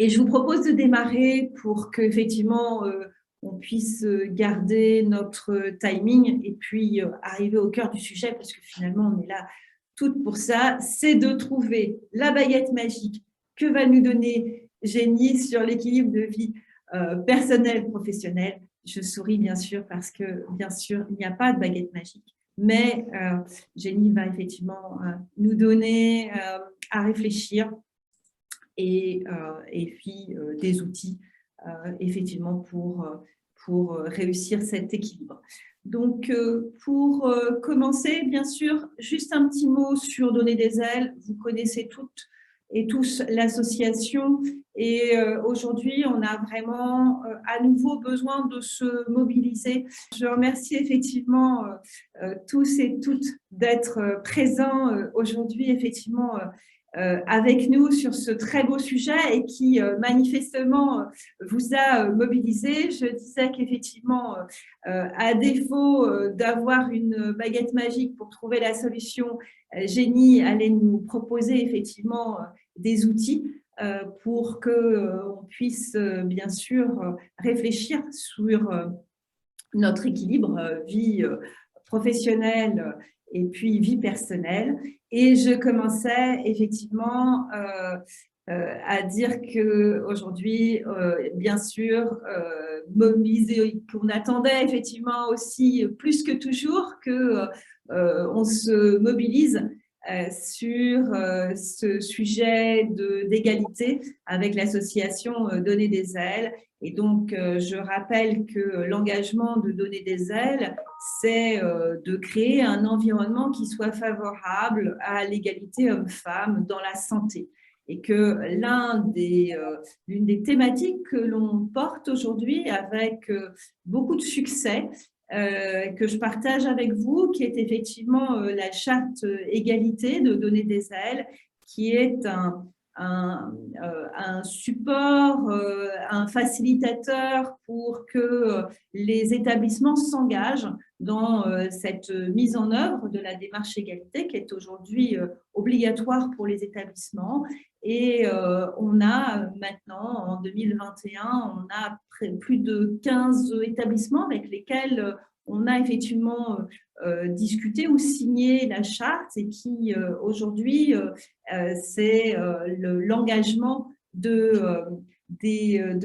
Et je vous propose de démarrer pour qu'effectivement, on puisse garder notre timing et puis arriver au cœur du sujet, parce que finalement, on est là toutes pour ça, c'est de trouver la baguette magique que va nous donner Jenny sur l'équilibre de vie personnelle, professionnelle. Je souris bien sûr parce que, bien sûr, il n'y a pas de baguette magique. Mais Jenny va effectivement nous donner à réfléchir et puis des outils effectivement pour réussir cet équilibre. Donc, pour commencer, bien sûr, juste un petit mot sur Donner des ailes. Vous connaissez toutes et tous l'association et aujourd'hui, on a vraiment à nouveau besoin de se mobiliser. Je remercie effectivement tous et toutes d'être présents aujourd'hui, effectivement, avec nous sur ce très beau sujet et qui manifestement vous a mobilisé. Je disais qu'effectivement, à défaut d'avoir une baguette magique pour trouver la solution, Jenny allait nous proposer effectivement des outils pour qu'on puisse bien sûr réfléchir sur notre équilibre vie professionnelle et puis vie personnelle. Et je commençais effectivement à dire qu'aujourd'hui, bien sûr, mobilisé, qu'on attendait effectivement aussi plus que toujours qu'on se mobilise sur ce sujet d'égalité avec l'association Donner des ailes. Et donc, je rappelle que l'engagement de Donner des ailes, c'est de créer un environnement qui soit favorable à l'égalité homme-femme dans la santé. Et que l'une des thématiques que l'on porte aujourd'hui avec beaucoup de succès, que je partage avec vous, qui est effectivement la charte égalité de Donner des ailes, qui est un support, un facilitateur pour que les établissements s'engagent dans cette mise en œuvre de la démarche égalité qui est aujourd'hui obligatoire pour les établissements. Et on a maintenant, en 2021, on a plus de 15 établissements avec lesquels on a effectivement discuté ou signé la charte et qui aujourd'hui, c'est l'engagement de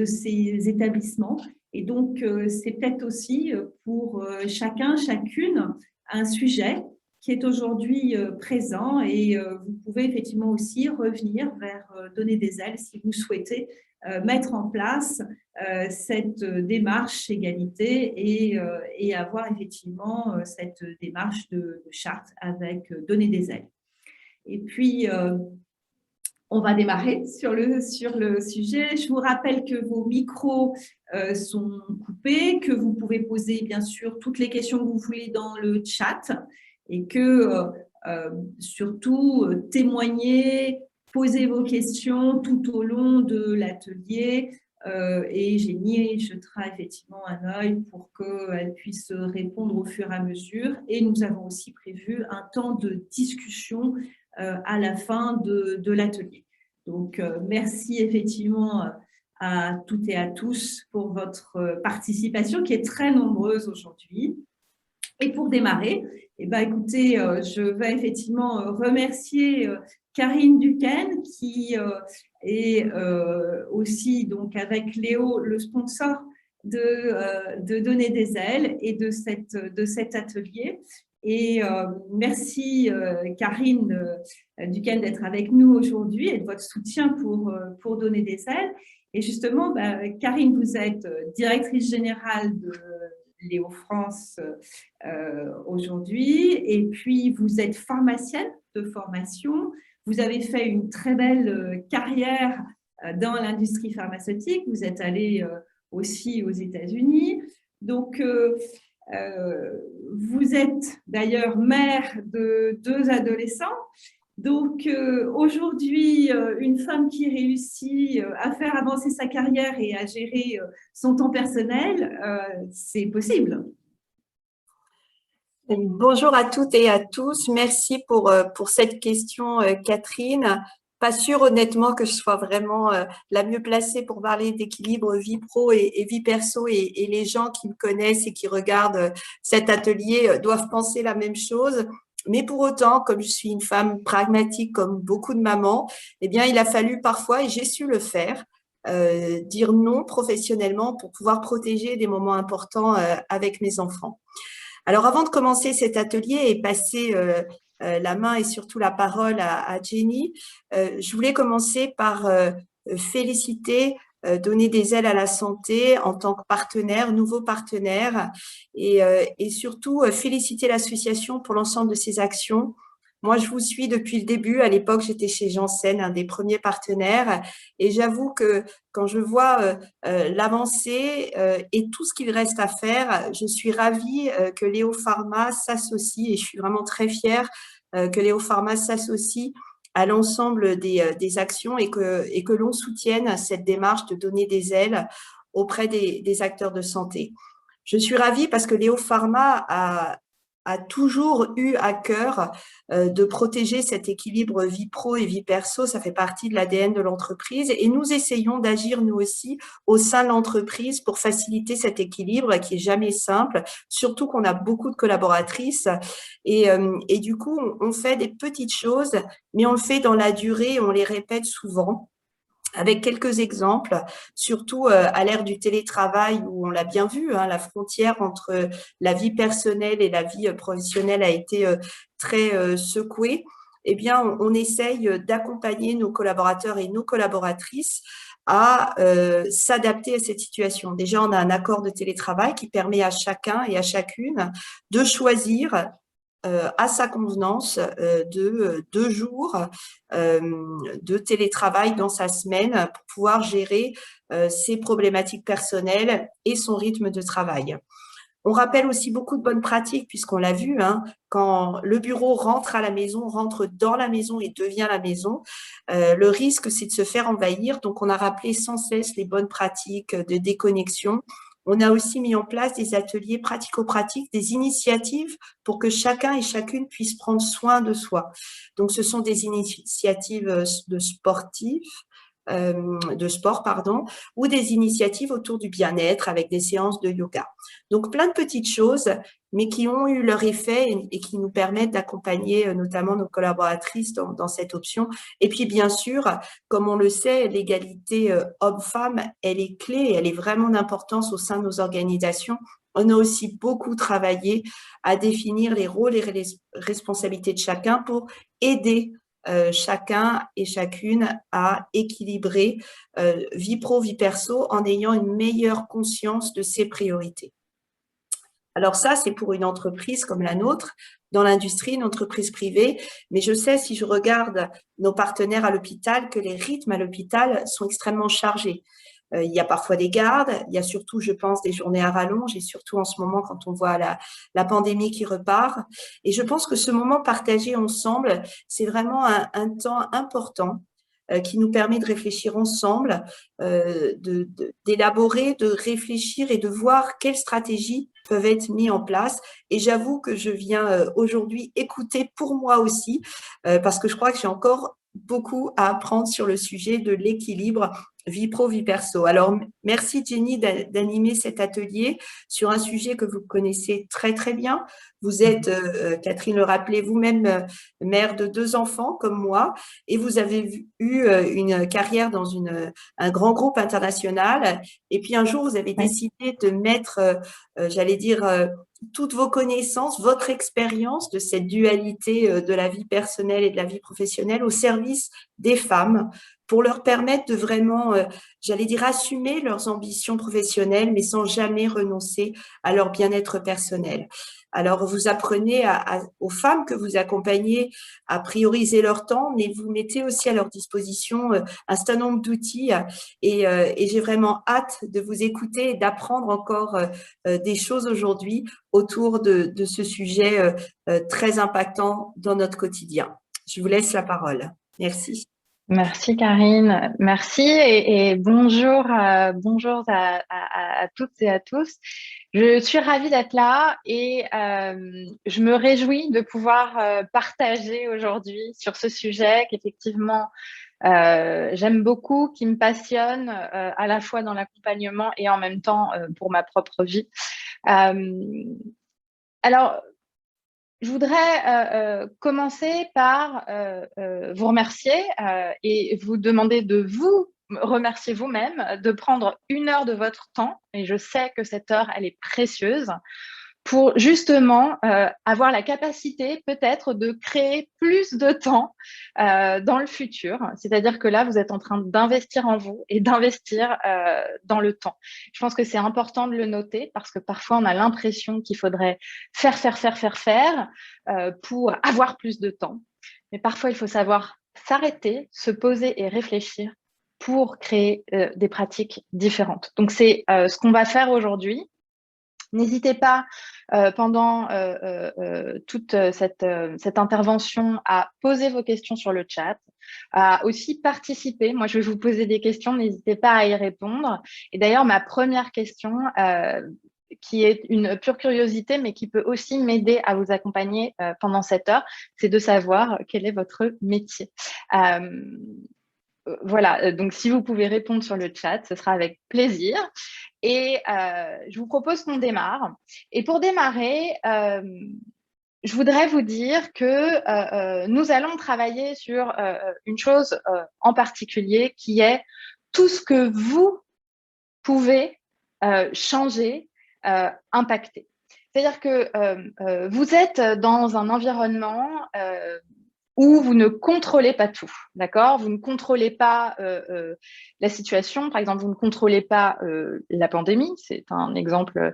ces établissements. Et donc, c'est peut-être aussi pour chacun, chacune, un sujet qui est aujourd'hui présent et vous pouvez effectivement aussi revenir vers Donner des ailes si vous souhaitez mettre en place cette démarche égalité et avoir effectivement cette démarche de charte avec Donner des ailes. Et puis, on va démarrer sur le sujet. Je vous rappelle que vos micros sont coupés, que vous pouvez poser bien sûr toutes les questions que vous voulez dans le chat et que surtout témoignez, posez vos questions tout au long de l'atelier et Jenny jetera effectivement un œil pour qu'elle puisse répondre au fur et à mesure. Et nous avons aussi prévu un temps de discussion à la fin de l'atelier. Donc, merci effectivement à toutes et à tous pour votre participation qui est très nombreuse aujourd'hui. Et pour démarrer, eh ben, écoutez, je vais effectivement remercier Karine Duquesne qui est aussi donc avec Léo le sponsor de Donner des ailes et de cet atelier. Et merci Karine Duquesne d'être avec nous aujourd'hui et de votre soutien pour Donner des ailes. Et justement, Karine, vous êtes directrice générale de Léo France aujourd'hui et puis vous êtes pharmacienne de formation. Vous avez fait une très belle carrière dans l'industrie pharmaceutique. Vous êtes allée aussi aux États-Unis. Donc, vous êtes d'ailleurs mère de 2 adolescents. Donc, aujourd'hui, une femme qui réussit à faire avancer sa carrière et à gérer son temps personnel, c'est possible. Bonjour à toutes et à tous. Merci pour cette question, Catherine. pas sûre honnêtement que je sois vraiment la mieux placée pour parler d'équilibre vie pro et vie perso et les gens qui me connaissent et qui regardent cet atelier doivent penser la même chose. Mais pour autant, comme je suis une femme pragmatique comme beaucoup de mamans, eh bien, il a fallu parfois, et j'ai su le faire, dire non professionnellement pour pouvoir protéger des moments importants avec mes enfants. Alors, avant de commencer cet atelier et passer la main et surtout la parole à Jenny, je voulais commencer par féliciter, donner des ailes à la santé en tant que partenaire, nouveau partenaire, et surtout féliciter l'association pour l'ensemble de ses actions. Moi, je vous suis depuis le début. À l'époque, j'étais chez Janssen, un des premiers partenaires, et j'avoue que quand je vois l'avancée et tout ce qu'il reste à faire, je suis ravie que Léo Pharma s'associe et je suis vraiment très fière que Léo Pharma s'associe à l'ensemble des actions et que l'on soutienne cette démarche de donner des ailes auprès des acteurs de santé. Je suis ravie parce que Léo Pharma a toujours eu à cœur de protéger cet équilibre vie pro et vie perso. Ça fait partie de l'ADN de l'entreprise et nous essayons d'agir nous aussi au sein de l'entreprise pour faciliter cet équilibre qui est jamais simple, surtout qu'on a beaucoup de collaboratrices et du coup on fait des petites choses mais on le fait dans la durée, on les répète souvent avec quelques exemples, surtout à l'ère du télétravail où on l'a bien vu, hein, la frontière entre la vie personnelle et la vie professionnelle a été très secouée. Eh bien, on essaye d'accompagner nos collaborateurs et nos collaboratrices à s'adapter à cette situation. Déjà, on a un accord de télétravail qui permet à chacun et à chacune de choisir à sa convenance de 2 jours de télétravail dans sa semaine pour pouvoir gérer ses problématiques personnelles et son rythme de travail. On rappelle aussi beaucoup de bonnes pratiques puisqu'on l'a vu, hein, quand le bureau rentre à la maison, rentre dans la maison et devient la maison, le risque c'est de se faire envahir. Donc on a rappelé sans cesse les bonnes pratiques de déconnexion. On a aussi mis en place des ateliers pratico-pratiques, des initiatives pour que chacun et chacune puisse prendre soin de soi. Donc, ce sont des initiatives de sport, pardon, ou des initiatives autour du bien-être avec des séances de yoga. Donc, plein de petites choses, mais qui ont eu leur effet et qui nous permettent d'accompagner notamment nos collaboratrices dans cette option. Et puis, bien sûr, comme on le sait, l'égalité homme-femme, elle est clé, elle est vraiment d'importance au sein de nos organisations. On a aussi beaucoup travaillé à définir les rôles et les responsabilités de chacun pour aider chacun et chacune à équilibrer vie pro, vie perso en ayant une meilleure conscience de ses priorités. Alors ça, c'est pour une entreprise comme la nôtre, dans l'industrie, une entreprise privée. Mais je sais, si je regarde nos partenaires à l'hôpital, que les rythmes à l'hôpital sont extrêmement chargés. Il y a parfois des gardes, il y a surtout, je pense, des journées à rallonge et surtout en ce moment quand on voit la pandémie qui repart. Et je pense que ce moment partagé ensemble, c'est vraiment un temps important qui nous permet de réfléchir ensemble, d'élaborer, de réfléchir et de voir quelles stratégies peuvent être mises en place. Et j'avoue que je viens aujourd'hui écouter pour moi aussi, parce que je crois que j'ai encore beaucoup à apprendre sur le sujet de l'équilibre vie pro, vie perso. Alors, merci Jenny d'animer cet atelier sur un sujet que vous connaissez très, très bien. Vous êtes, Catherine le rappelait, vous-même mère de 2 enfants comme moi et vous avez eu une carrière dans un grand groupe international. Et puis, un jour, vous avez décidé de mettre, j'allais dire, toutes vos connaissances, votre expérience de cette dualité de la vie personnelle et de la vie professionnelle au service des femmes pour leur permettre de vraiment, j'allais dire, assumer leurs ambitions professionnelles, mais sans jamais renoncer à leur bien-être personnel. Alors, vous apprenez aux femmes que vous accompagnez à prioriser leur temps, mais vous mettez aussi à leur disposition un certain nombre d'outils et j'ai vraiment hâte de vous écouter et d'apprendre encore des choses aujourd'hui autour de ce sujet très impactant dans notre quotidien. Je vous laisse la parole. Merci. Merci Karine, merci et bonjour, bonjour à toutes et à tous. Je suis ravie d'être là et je me réjouis de pouvoir partager aujourd'hui sur ce sujet qu'effectivement j'aime beaucoup, qui me passionne à la fois dans l'accompagnement et en même temps pour ma propre vie. Alors, je voudrais commencer par vous remercier et vous demander de vous remercier vous-même, de prendre 1 heure de votre temps, et je sais que cette heure, elle est précieuse, pour justement avoir la capacité peut-être de créer plus de temps dans le futur. C'est-à-dire que là, vous êtes en train d'investir en vous et d'investir dans le temps. Je pense que c'est important de le noter parce que parfois, on a l'impression qu'il faudrait faire pour avoir plus de temps. Mais parfois, il faut savoir s'arrêter, se poser et réfléchir pour créer des pratiques différentes. Donc, c'est ce qu'on va faire aujourd'hui. N'hésitez pas pendant toute cette intervention à poser vos questions sur le chat, à aussi participer. Moi, je vais vous poser des questions, n'hésitez pas à y répondre. Et d'ailleurs, ma première question, qui est une pure curiosité, mais qui peut aussi m'aider à vous accompagner pendant cette heure, c'est de savoir quel est votre métier. Voilà, donc si vous pouvez répondre sur le chat, ce sera avec plaisir. Et je vous propose qu'on démarre. Et pour démarrer, je voudrais vous dire que nous allons travailler sur une chose en particulier qui est tout ce que vous pouvez changer, impacter. C'est-à-dire que vous êtes dans un environnement où vous ne contrôlez pas tout, d'accord? Vous ne contrôlez pas la situation, par exemple, vous ne contrôlez pas la pandémie, c'est un exemple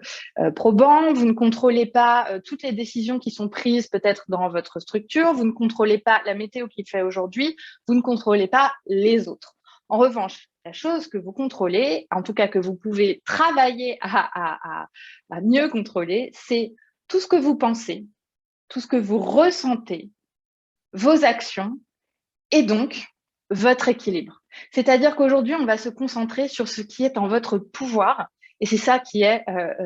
probant, vous ne contrôlez pas toutes les décisions qui sont prises peut-être dans votre structure, vous ne contrôlez pas la météo qu'il fait aujourd'hui, vous ne contrôlez pas les autres. En revanche, la chose que vous contrôlez, en tout cas que vous pouvez travailler à mieux contrôler, c'est tout ce que vous pensez, tout ce que vous ressentez, vos actions et donc votre équilibre. C'est-à-dire qu'aujourd'hui, on va se concentrer sur ce qui est en votre pouvoir et c'est ça qui est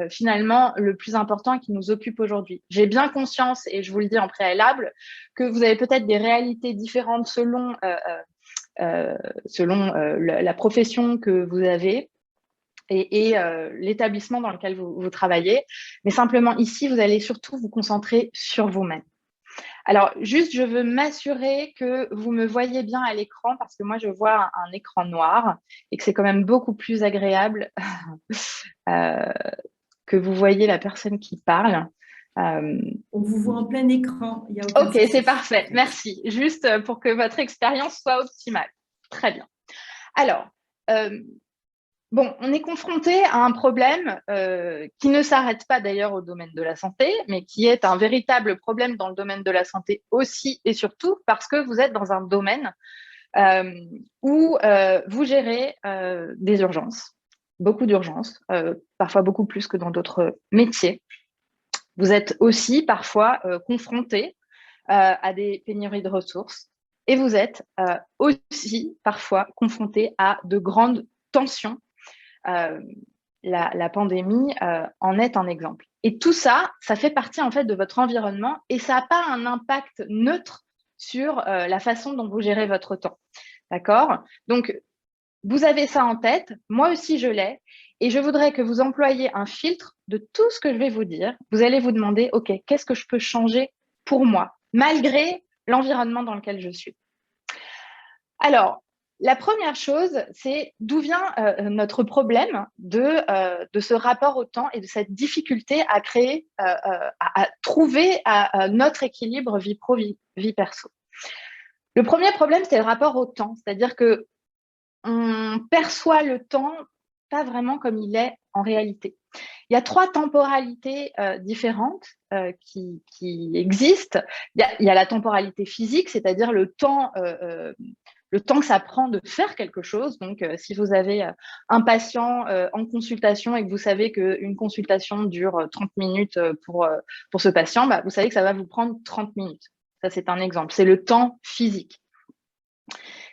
finalement le plus important et qui nous occupe aujourd'hui. J'ai bien conscience, et je vous le dis en préalable, que vous avez peut-être des réalités différentes selon la profession que vous avez et l'établissement dans lequel vous travaillez. Mais simplement ici, vous allez surtout vous concentrer sur vous-même. Alors, juste, je veux m'assurer que vous me voyez bien à l'écran parce que moi, je vois un écran noir et que c'est quand même beaucoup plus agréable que vous voyez la personne qui parle. On vous voit en plein écran. Il y a aucun Ok, c'est parfait. Merci. Juste pour que votre expérience soit optimale. Très bien. Alors, bon, on est confronté à un problème qui ne s'arrête pas d'ailleurs au domaine de la santé, mais qui est un véritable problème dans le domaine de la santé aussi et surtout parce que vous êtes dans un domaine où vous gérez des urgences, beaucoup d'urgences, parfois beaucoup plus que dans d'autres métiers. Vous êtes aussi parfois confronté à des pénuries de ressources et vous êtes aussi parfois confronté à de grandes tensions. La pandémie en est un exemple. Et tout ça, ça fait partie en fait de votre environnement et ça n'a pas un impact neutre sur la façon dont vous gérez votre temps. D'accord? Donc, vous avez ça en tête, moi aussi je l'ai, et je voudrais que vous employiez un filtre de tout ce que je vais vous dire. Vous allez vous demander, OK, qu'est-ce que je peux changer pour moi, malgré l'environnement dans lequel je suis? Alors, la première chose, c'est d'où vient notre problème de ce rapport au temps et de cette difficulté à créer, à trouver notre équilibre vie pro, vie perso. Le premier problème, c'est le rapport au temps, c'est-à-dire que on perçoit le temps pas vraiment comme il est en réalité. Il y a 3 temporalités différentes qui existent. Il y a la temporalité physique, c'est-à-dire le temps que ça prend de faire quelque chose. Donc, si vous avez un patient en consultation et que vous savez qu'une consultation dure 30 minutes pour ce patient, bah, vous savez que ça va vous prendre 30 minutes. Ça, c'est un exemple. C'est le temps physique.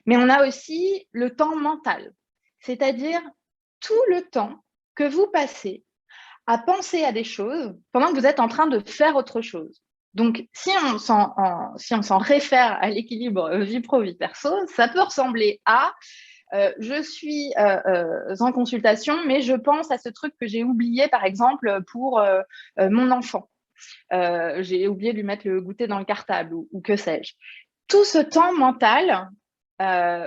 Mais on a aussi le temps mental, c'est-à-dire tout le temps que vous passez à penser à des choses pendant que vous êtes en train de faire autre chose. Donc, si on s'en réfère à l'équilibre vie pro, vie perso, ça peut ressembler à je suis en consultation, mais je pense à ce truc que j'ai oublié, par exemple, pour mon enfant. J'ai oublié de lui mettre le goûter dans le cartable ou que sais-je. Tout ce temps mental,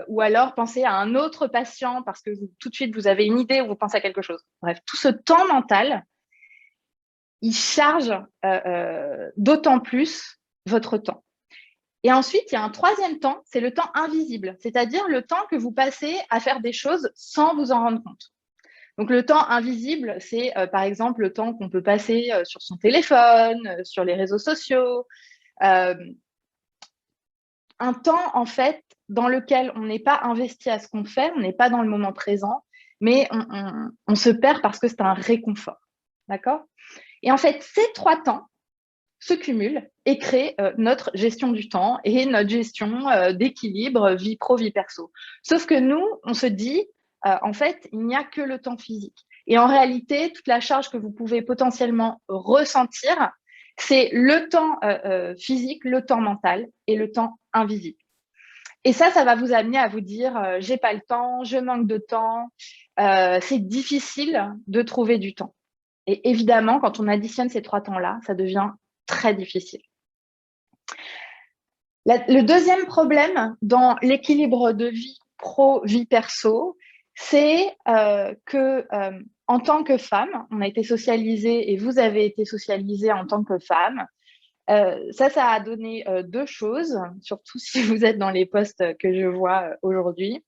ou alors penser à un autre patient parce que tout de suite vous avez une idée ou vous pensez à quelque chose. Bref, tout ce temps mental, il charge d'autant plus votre temps. Et ensuite, il y a un troisième temps, c'est le temps invisible, c'est-à-dire le temps que vous passez à faire des choses sans vous en rendre compte. Donc, le temps invisible, c'est par exemple le temps qu'on peut passer sur son téléphone, sur les réseaux sociaux. Un temps, en fait, dans lequel on n'est pas investi à ce qu'on fait, on n'est pas dans le moment présent, mais on se perd parce que c'est un réconfort. D'accord ? Et en fait, ces 3 temps se cumulent et créent notre gestion du temps et notre gestion d'équilibre vie pro, vie perso. Sauf que nous, on se dit, en fait, il n'y a que le temps physique. Et en réalité, toute la charge que vous pouvez potentiellement ressentir, c'est le temps physique, le temps mental et le temps invisible. Et ça va vous amener à vous dire, j'ai pas le temps, je manque de temps, c'est difficile de trouver du temps. Et évidemment, quand on additionne ces 3 temps-là, ça devient très difficile. Le deuxième problème dans l'équilibre de vie pro, vie perso, c'est que en tant que femme, on a été socialisé et vous avez été socialisé en tant que femme. Ça a donné 2 choses, surtout si vous êtes dans les postes que je vois aujourd'hui.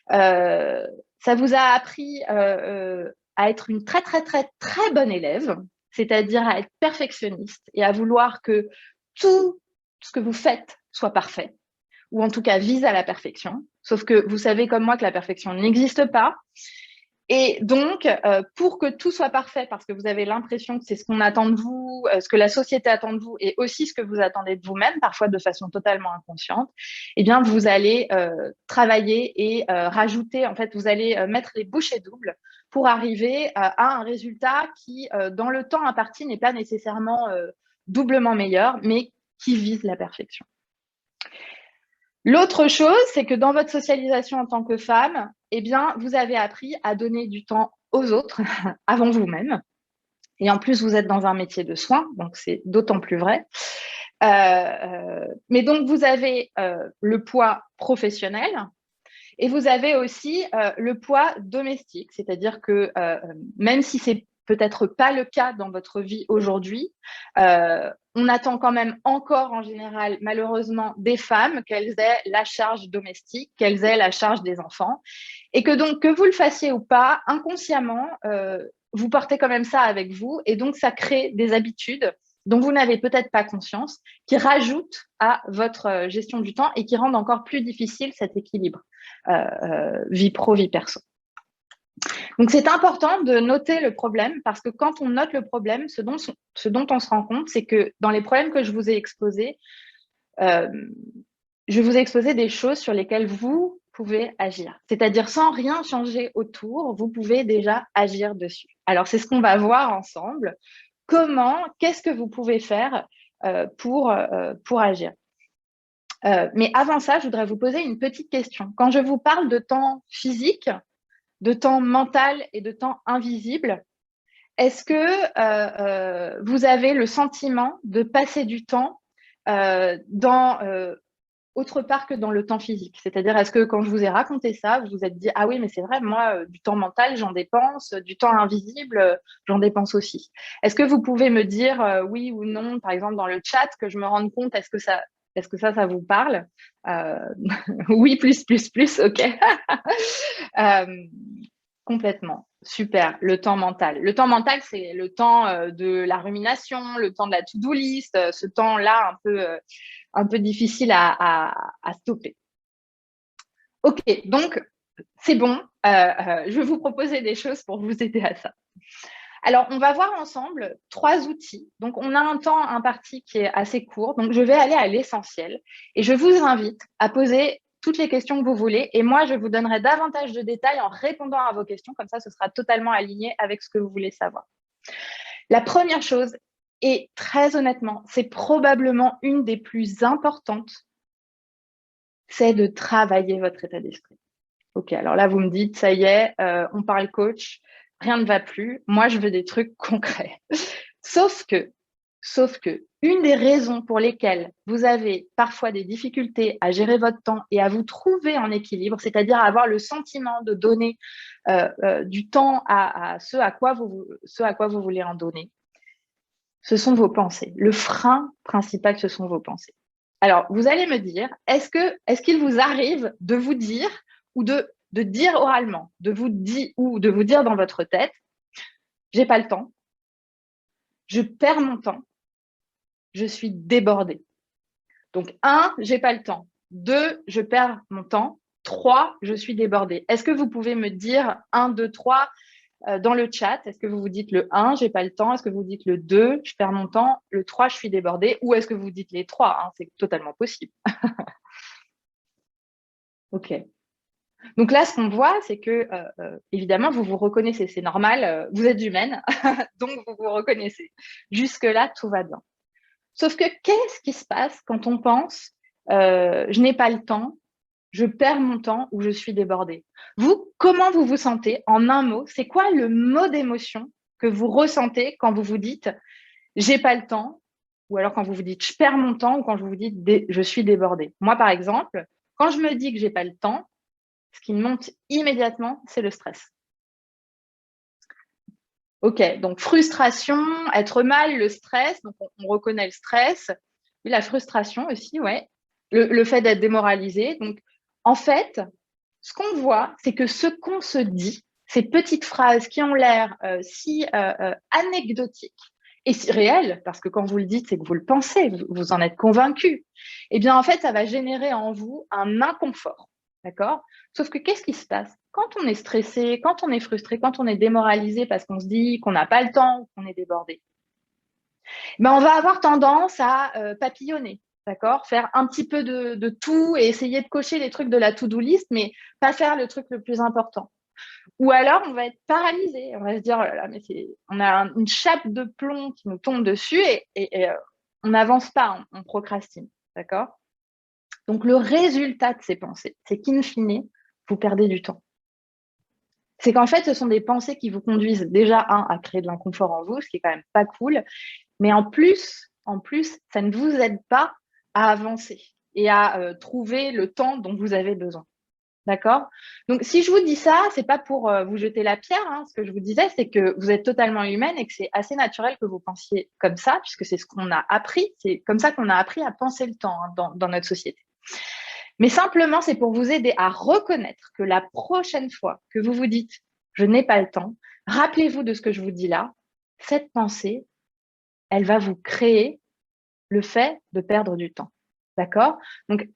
Ça vous a appris à être une très, très, très, très bonne élève, c'est-à-dire à être perfectionniste et à vouloir que tout ce que vous faites soit parfait, ou en tout cas vise à la perfection. Sauf que vous savez comme moi que la perfection n'existe pas. Et donc, pour que tout soit parfait, parce que vous avez l'impression que c'est ce qu'on attend de vous, ce que la société attend de vous, et aussi ce que vous attendez de vous-même, parfois de façon totalement inconsciente, eh bien, vous allez travailler et rajouter, en fait, vous allez mettre les bouchées doubles pour arriver à un résultat qui, dans le temps imparti, n'est pas nécessairement doublement meilleur, mais qui vise la perfection. L'autre chose, c'est que dans votre socialisation en tant que femme, eh bien, vous avez appris à donner du temps aux autres avant vous-même. Et en plus, vous êtes dans un métier de soins, donc c'est d'autant plus vrai. Mais donc, vous avez le poids professionnel et vous avez aussi le poids domestique, c'est-à-dire que même si c'est peut-être pas le cas dans votre vie aujourd'hui, on attend quand même encore en général, malheureusement, des femmes qu'elles aient la charge domestique, qu'elles aient la charge des enfants, et que donc, que vous le fassiez ou pas, inconsciemment, vous portez quand même ça avec vous, et donc ça crée des habitudes dont vous n'avez peut-être pas conscience, qui rajoutent à votre gestion du temps et qui rendent encore plus difficile cet équilibre vie pro, vie perso. Donc, c'est important de noter le problème parce que quand on note le problème, ce dont on se rend compte, c'est que dans les problèmes que je vous ai exposés, je vous ai exposé des choses sur lesquelles vous pouvez agir. C'est-à-dire, sans rien changer autour, vous pouvez déjà agir dessus. Alors, c'est ce qu'on va voir ensemble. Qu'est-ce que vous pouvez faire pour agir? Mais avant ça, je voudrais vous poser une petite question. Quand je vous parle de temps physique, de temps mental et de temps invisible, est-ce que vous avez le sentiment de passer du temps autre part que dans le temps physique? C'est-à-dire, est-ce que quand je vous ai raconté ça, vous vous êtes dit « Ah oui, mais c'est vrai, moi, du temps mental, j'en dépense, du temps invisible, j'en dépense aussi ». Est-ce que vous pouvez me dire oui ou non, par exemple, dans le chat, que je me rende compte, est-ce que ça vous parle? Oui, plus, ok. Complètement. Super. Le temps mental. Le temps mental, c'est le temps de la rumination, le temps de la to-do list, ce temps-là un peu difficile à stopper. Ok, donc c'est bon. Je vais vous proposer des choses pour vous aider à ça. Alors, on va voir ensemble 3 outils. Donc, on a un temps imparti qui est assez court. Donc, je vais aller à l'essentiel et je vous invite à poser toutes les questions que vous voulez. Et moi, je vous donnerai davantage de détails en répondant à vos questions. Comme ça, ce sera totalement aligné avec ce que vous voulez savoir. La première chose, Et très honnêtement, c'est probablement une des plus importantes, c'est de travailler votre état d'esprit. Ok, alors là, vous me dites, ça y est, on parle coach, rien ne va plus. Moi, je veux des trucs concrets. Sauf que, une des raisons pour lesquelles vous avez parfois des difficultés à gérer votre temps et à vous trouver en équilibre, c'est-à-dire à avoir le sentiment de donner du temps à ce à quoi vous voulez en donner, ce sont vos pensées. Le frein principal, ce sont vos pensées. Alors, vous allez me dire, est-ce qu'il vous arrive de vous dire ou de dire oralement, de vous dire dans votre tête, j'ai pas le temps, je perds mon temps, je suis débordée. Donc, 1, j'ai pas le temps. 2, je perds mon temps. 3, je suis débordée. Est-ce que vous pouvez me dire 1, 2, 3 dans le chat? Est-ce que vous vous dites le 1, j'ai pas le temps? Est-ce que vous dites le 2, je perds mon temps? Le 3, je suis débordée? Ou est-ce que vous dites les 3, hein? C'est totalement possible. Ok. Donc là, ce qu'on voit, c'est que, évidemment, vous vous reconnaissez, c'est normal, vous êtes humaine, donc vous vous reconnaissez. Jusque-là, tout va bien. Sauf que qu'est-ce qui se passe quand on pense je n'ai pas le temps, je perds mon temps ou je suis débordée? Vous, comment vous vous sentez en un mot? C'est quoi le mot d'émotion que vous ressentez quand vous vous dites j'ai pas le temps, ou alors quand vous vous dites je perds mon temps, ou quand vous vous dites je suis débordée? Moi, par exemple, quand je me dis que j'ai pas le temps, ce qui me monte immédiatement, c'est le stress. Ok, donc frustration, être mal, le stress, donc on reconnaît le stress, et la frustration aussi, ouais, le fait d'être démoralisé. Donc, en fait, ce qu'on voit, c'est que ce qu'on se dit, ces petites phrases qui ont l'air si anecdotiques et si réelles, parce que quand vous le dites, c'est que vous le pensez, vous en êtes convaincu, eh bien, en fait, ça va générer en vous un inconfort. D'accord? Sauf que qu'est-ce qui se passe? Quand on est stressé, quand on est frustré, quand on est démoralisé parce qu'on se dit qu'on n'a pas le temps, qu'on est débordé, ben on va avoir tendance à papillonner, d'accord? Faire un petit peu de tout et essayer de cocher les trucs de la to-do list, mais pas faire le truc le plus important. Ou alors, on va être paralysé. On va se dire, oh là là, mais on a une chape de plomb qui nous tombe dessus et on n'avance pas, on procrastine, d'accord? Donc, le résultat de ces pensées, c'est qu'in fine, vous perdez du temps. C'est qu'en fait, ce sont des pensées qui vous conduisent déjà, à créer de l'inconfort en vous, ce qui est quand même pas cool, mais en plus, ça ne vous aide pas à avancer et à trouver le temps dont vous avez besoin. D'accord? Donc, si je vous dis ça, c'est pas pour vous jeter la pierre, hein. Ce que je vous disais, c'est que vous êtes totalement humaine et que c'est assez naturel que vous pensiez comme ça, puisque c'est ce qu'on a appris. C'est comme ça qu'on a appris à penser le temps, hein, dans notre société. Mais simplement, c'est pour vous aider à reconnaître que la prochaine fois que vous vous dites « je n'ai pas le temps », rappelez-vous de ce que je vous dis là, cette pensée, elle va vous créer le fait de perdre du temps. D'accord? Donc,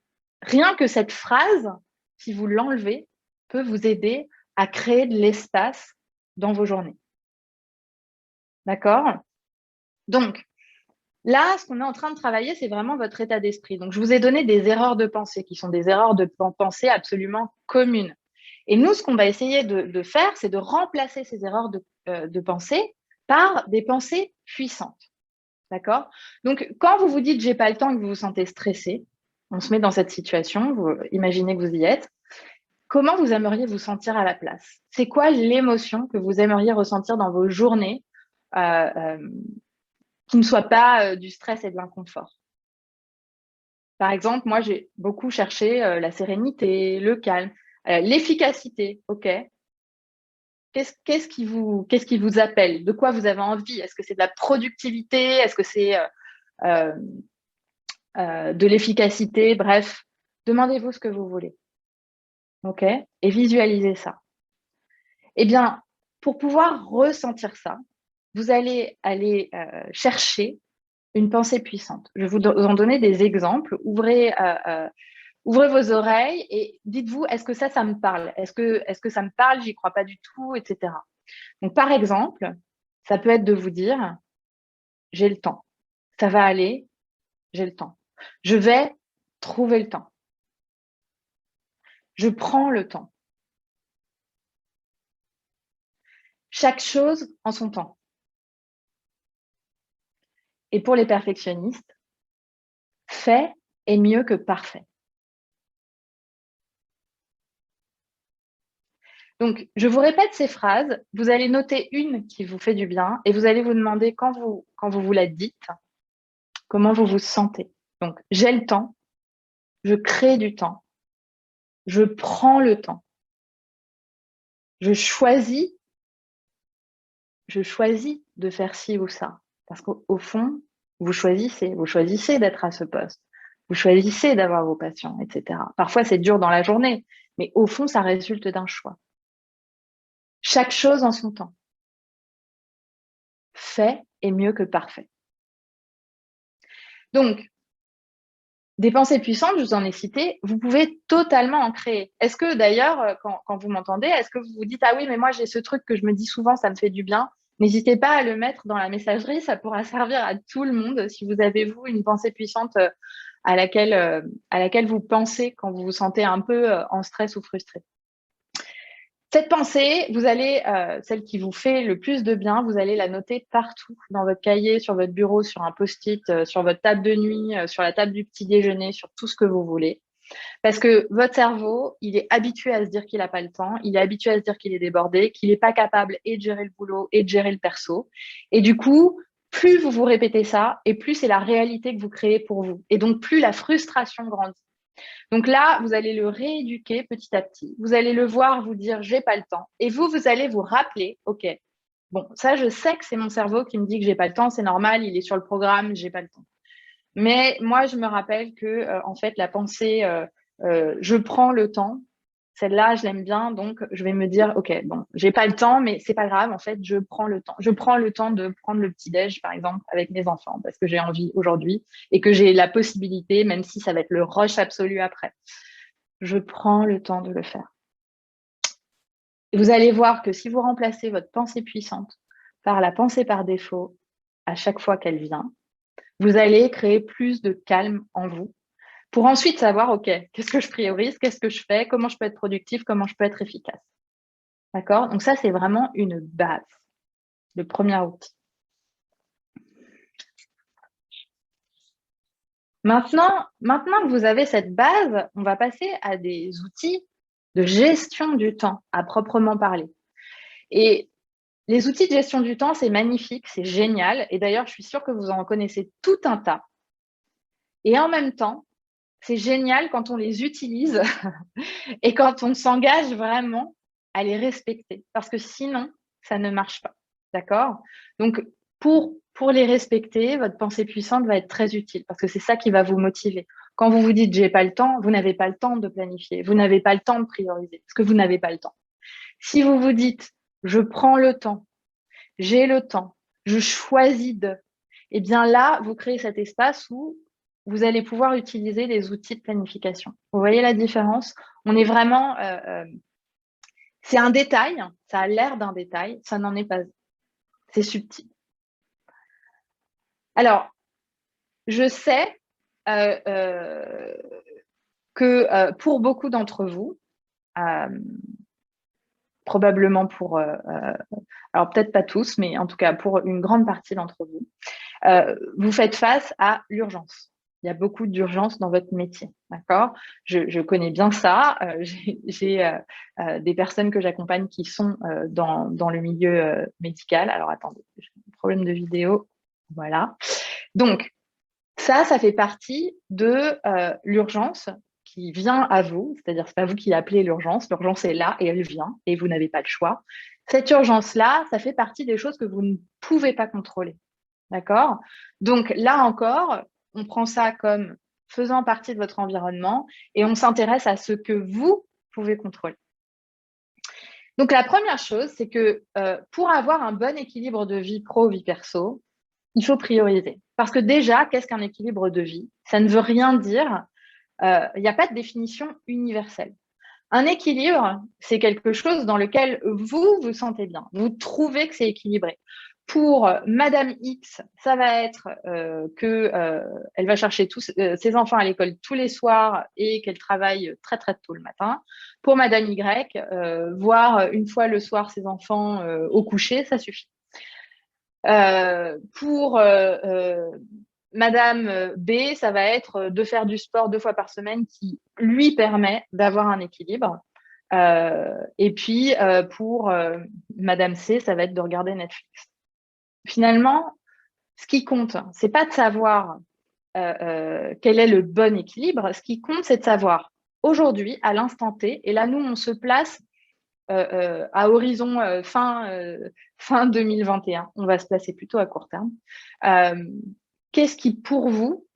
rien que cette phrase, si vous l'enlevez, peut vous aider à créer de l'espace dans vos journées. D'accord? Donc, là, ce qu'on est en train de travailler, c'est vraiment votre état d'esprit. Donc, je vous ai donné des erreurs de pensée qui sont des erreurs de pensée absolument communes. Et nous, ce qu'on va essayer de faire, c'est de remplacer ces erreurs de pensée par des pensées puissantes. D'accord? Donc, quand vous vous dites « j'ai pas le temps » et que vous vous sentez stressé, on se met dans cette situation, vous imaginez que vous y êtes, comment vous aimeriez vous sentir à la place? C'est quoi l'émotion que vous aimeriez ressentir dans vos journées qui ne soit pas du stress et de l'inconfort? Par exemple, moi, j'ai beaucoup cherché la sérénité, le calme, l'efficacité. OK. Qu'est-ce qui vous appelle? De quoi vous avez envie? Est-ce que c'est de la productivité? Est-ce que c'est de l'efficacité? Bref, demandez-vous ce que vous voulez. OK? Et visualisez ça. Eh bien, pour pouvoir ressentir ça, vous allez aller chercher une pensée puissante. Je vais vous en donner des exemples. Ouvrez vos oreilles et dites-vous, est-ce que ça me parle? Est-ce que ça me parle? J'y crois pas du tout, etc. Donc, par exemple, ça peut être de vous dire, j'ai le temps. Ça va aller, j'ai le temps. Je vais trouver le temps. Je prends le temps. Chaque chose en son temps. Et pour les perfectionnistes, fait est mieux que parfait. Donc, je vous répète ces phrases. Vous allez noter une qui vous fait du bien et vous allez vous demander quand vous la dites, comment vous vous sentez. Donc, j'ai le temps, je crée du temps, je prends le temps, je choisis de faire ci ou ça. Parce qu'au fond, vous choisissez d'être à ce poste, vous choisissez d'avoir vos patients, etc. Parfois, c'est dur dans la journée, mais au fond, ça résulte d'un choix. Chaque chose en son temps. Fait est mieux que parfait. Donc, des pensées puissantes, je vous en ai cité, vous pouvez totalement en créer. Est-ce que d'ailleurs, quand vous m'entendez, est-ce que vous vous dites « Ah oui, mais moi j'ai ce truc que je me dis souvent, ça me fait du bien ». N'hésitez pas à le mettre dans la messagerie, ça pourra servir à tout le monde. Si vous avez, vous, une pensée puissante à laquelle vous pensez quand vous vous sentez un peu en stress ou frustré. Cette pensée, vous allez, celle qui vous fait le plus de bien, vous allez la noter partout, dans votre cahier, sur votre bureau, sur un post-it, sur votre table de nuit, sur la table du petit déjeuner, sur tout ce que vous voulez. Parce que votre cerveau, il est habitué à se dire qu'il n'a pas le temps, il est habitué à se dire qu'il est débordé, qu'il n'est pas capable et de gérer le boulot et de gérer le perso. Et du coup, plus vous vous répétez ça, et plus c'est la réalité que vous créez pour vous. Et donc, plus la frustration grandit. Donc là, vous allez le rééduquer petit à petit. Vous allez le voir vous dire « j'ai pas le temps ». Et vous allez vous rappeler « ok, bon, ça, je sais que c'est mon cerveau qui me dit que j'ai pas le temps, c'est normal, il est sur le programme, j'ai pas le temps ». Mais moi, je me rappelle que, en fait, la pensée je prends le temps », celle-là, je l'aime bien, donc je vais me dire « ok, bon, j'ai pas le temps, mais c'est pas grave, en fait, je prends le temps. Je prends le temps de prendre le petit-déj, par exemple, avec mes enfants, parce que j'ai envie aujourd'hui et que j'ai la possibilité, même si ça va être le rush absolu après. Je prends le temps de le faire. » Et vous allez voir que si vous remplacez votre pensée puissante par la pensée par défaut à chaque fois qu'elle vient, vous allez créer plus de calme en vous pour ensuite savoir, OK, qu'est-ce que je priorise, qu'est-ce que je fais, comment je peux être productif, comment je peux être efficace. D'accord? Donc ça, c'est vraiment une base, le premier outil. Maintenant que vous avez cette base, on va passer à des outils de gestion du temps à proprement parler. Et les outils de gestion du temps, c'est magnifique, c'est génial. Et d'ailleurs, je suis sûre que vous en connaissez tout un tas. Et en même temps, c'est génial quand on les utilise et quand on s'engage vraiment à les respecter. Parce que sinon, ça ne marche pas. D'accord? Donc, pour les respecter, votre pensée puissante va être très utile parce que c'est ça qui va vous motiver. Quand vous vous dites « j'ai pas le temps », vous n'avez pas le temps de planifier, vous n'avez pas le temps de prioriser parce que vous n'avez pas le temps. Si vous vous dites « je prends le temps », j'ai le temps, je choisis de, et bien là, vous créez cet espace où vous allez pouvoir utiliser des outils de planification. Vous voyez la différence? On est vraiment, c'est un détail, ça a l'air d'un détail, ça n'en est pas. C'est subtil. Alors, je sais que pour beaucoup d'entre vous, probablement pour, alors peut-être pas tous, mais en tout cas pour une grande partie d'entre vous, vous faites face à l'urgence. Il y a beaucoup d'urgence dans votre métier, d'accord? Je connais bien ça. J'ai des personnes que j'accompagne qui sont dans le milieu médical. Alors, attendez, j'ai un problème de vidéo. Voilà. Donc, ça fait partie de l'urgence qui vient à vous. C'est-à-dire, ce n'est pas vous qui appelez l'urgence. L'urgence est là et elle vient et vous n'avez pas le choix. Cette urgence-là, ça fait partie des choses que vous ne pouvez pas contrôler. D'accord? Donc là encore, on prend ça comme faisant partie de votre environnement et on s'intéresse à ce que vous pouvez contrôler. Donc la première chose, c'est que pour avoir un bon équilibre de vie pro, vie perso, il faut prioriser. Parce que déjà, qu'est-ce qu'un équilibre de vie? Ça ne veut rien dire, il n'y a pas de définition universelle. Un équilibre, c'est quelque chose dans lequel vous vous sentez bien, vous trouvez que c'est équilibré. Pour Madame X, ça va être qu'elle va chercher ses enfants à l'école tous les soirs et qu'elle travaille très très tôt le matin. Pour Madame Y, voir une fois le soir ses enfants au coucher, ça suffit. Pour Madame B, ça va être de faire du sport 2 fois par semaine qui lui permet d'avoir un équilibre. Et puis, pour Madame C, ça va être de regarder Netflix. Finalement, ce qui compte, c'est pas de savoir quel est le bon équilibre. Ce qui compte, c'est de savoir aujourd'hui, à l'instant T, et là, nous, on se place à horizon fin 2021. On va se placer plutôt à court terme. Qu'est-ce qui, pour vous,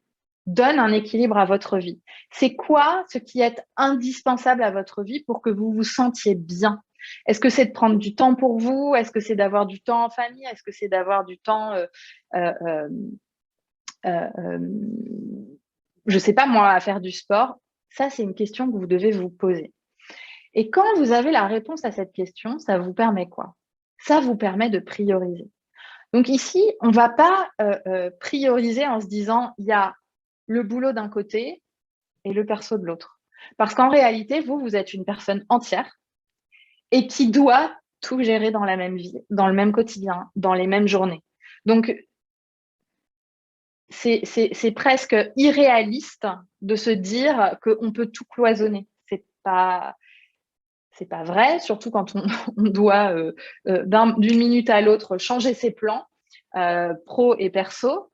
donne un équilibre à votre vie? C'est quoi ce qui est indispensable à votre vie pour que vous vous sentiez bien? Est-ce que c'est de prendre du temps pour vous? Est-ce que c'est d'avoir du temps en famille? Est-ce que c'est d'avoir du temps, je ne sais pas moi, à faire du sport? Ça, c'est une question que vous devez vous poser. Et quand vous avez la réponse à cette question, ça vous permet quoi? Ça vous permet de prioriser. Donc ici, on ne va pas prioriser en se disant il y a le boulot d'un côté et le perso de l'autre. Parce qu'en réalité, vous êtes une personne entière et qui doit tout gérer dans la même vie, dans le même quotidien, dans les mêmes journées. Donc, c'est presque irréaliste de se dire qu'on peut tout cloisonner. C'est pas vrai, surtout quand on doit d'une minute à l'autre changer ses plans pro et perso.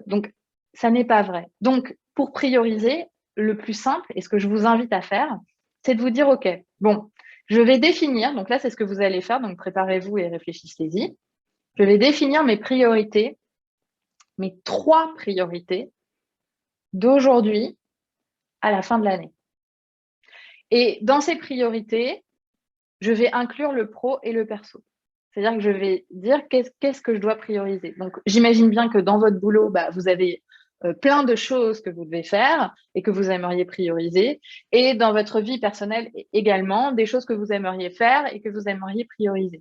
Donc, ça n'est pas vrai. Donc, pour prioriser, le plus simple, et ce que je vous invite à faire, c'est de vous dire, OK, bon, je vais définir, donc là, c'est ce que vous allez faire, donc préparez-vous et réfléchissez-y. Je vais définir mes priorités, mes 3 priorités d'aujourd'hui à la fin de l'année. Et dans ces priorités, je vais inclure le pro et le perso. C'est-à-dire que je vais dire qu'est-ce que je dois prioriser. Donc, j'imagine bien que dans votre boulot, vous avez plein de choses que vous devez faire et que vous aimeriez prioriser. Et dans votre vie personnelle également, des choses que vous aimeriez faire et que vous aimeriez prioriser.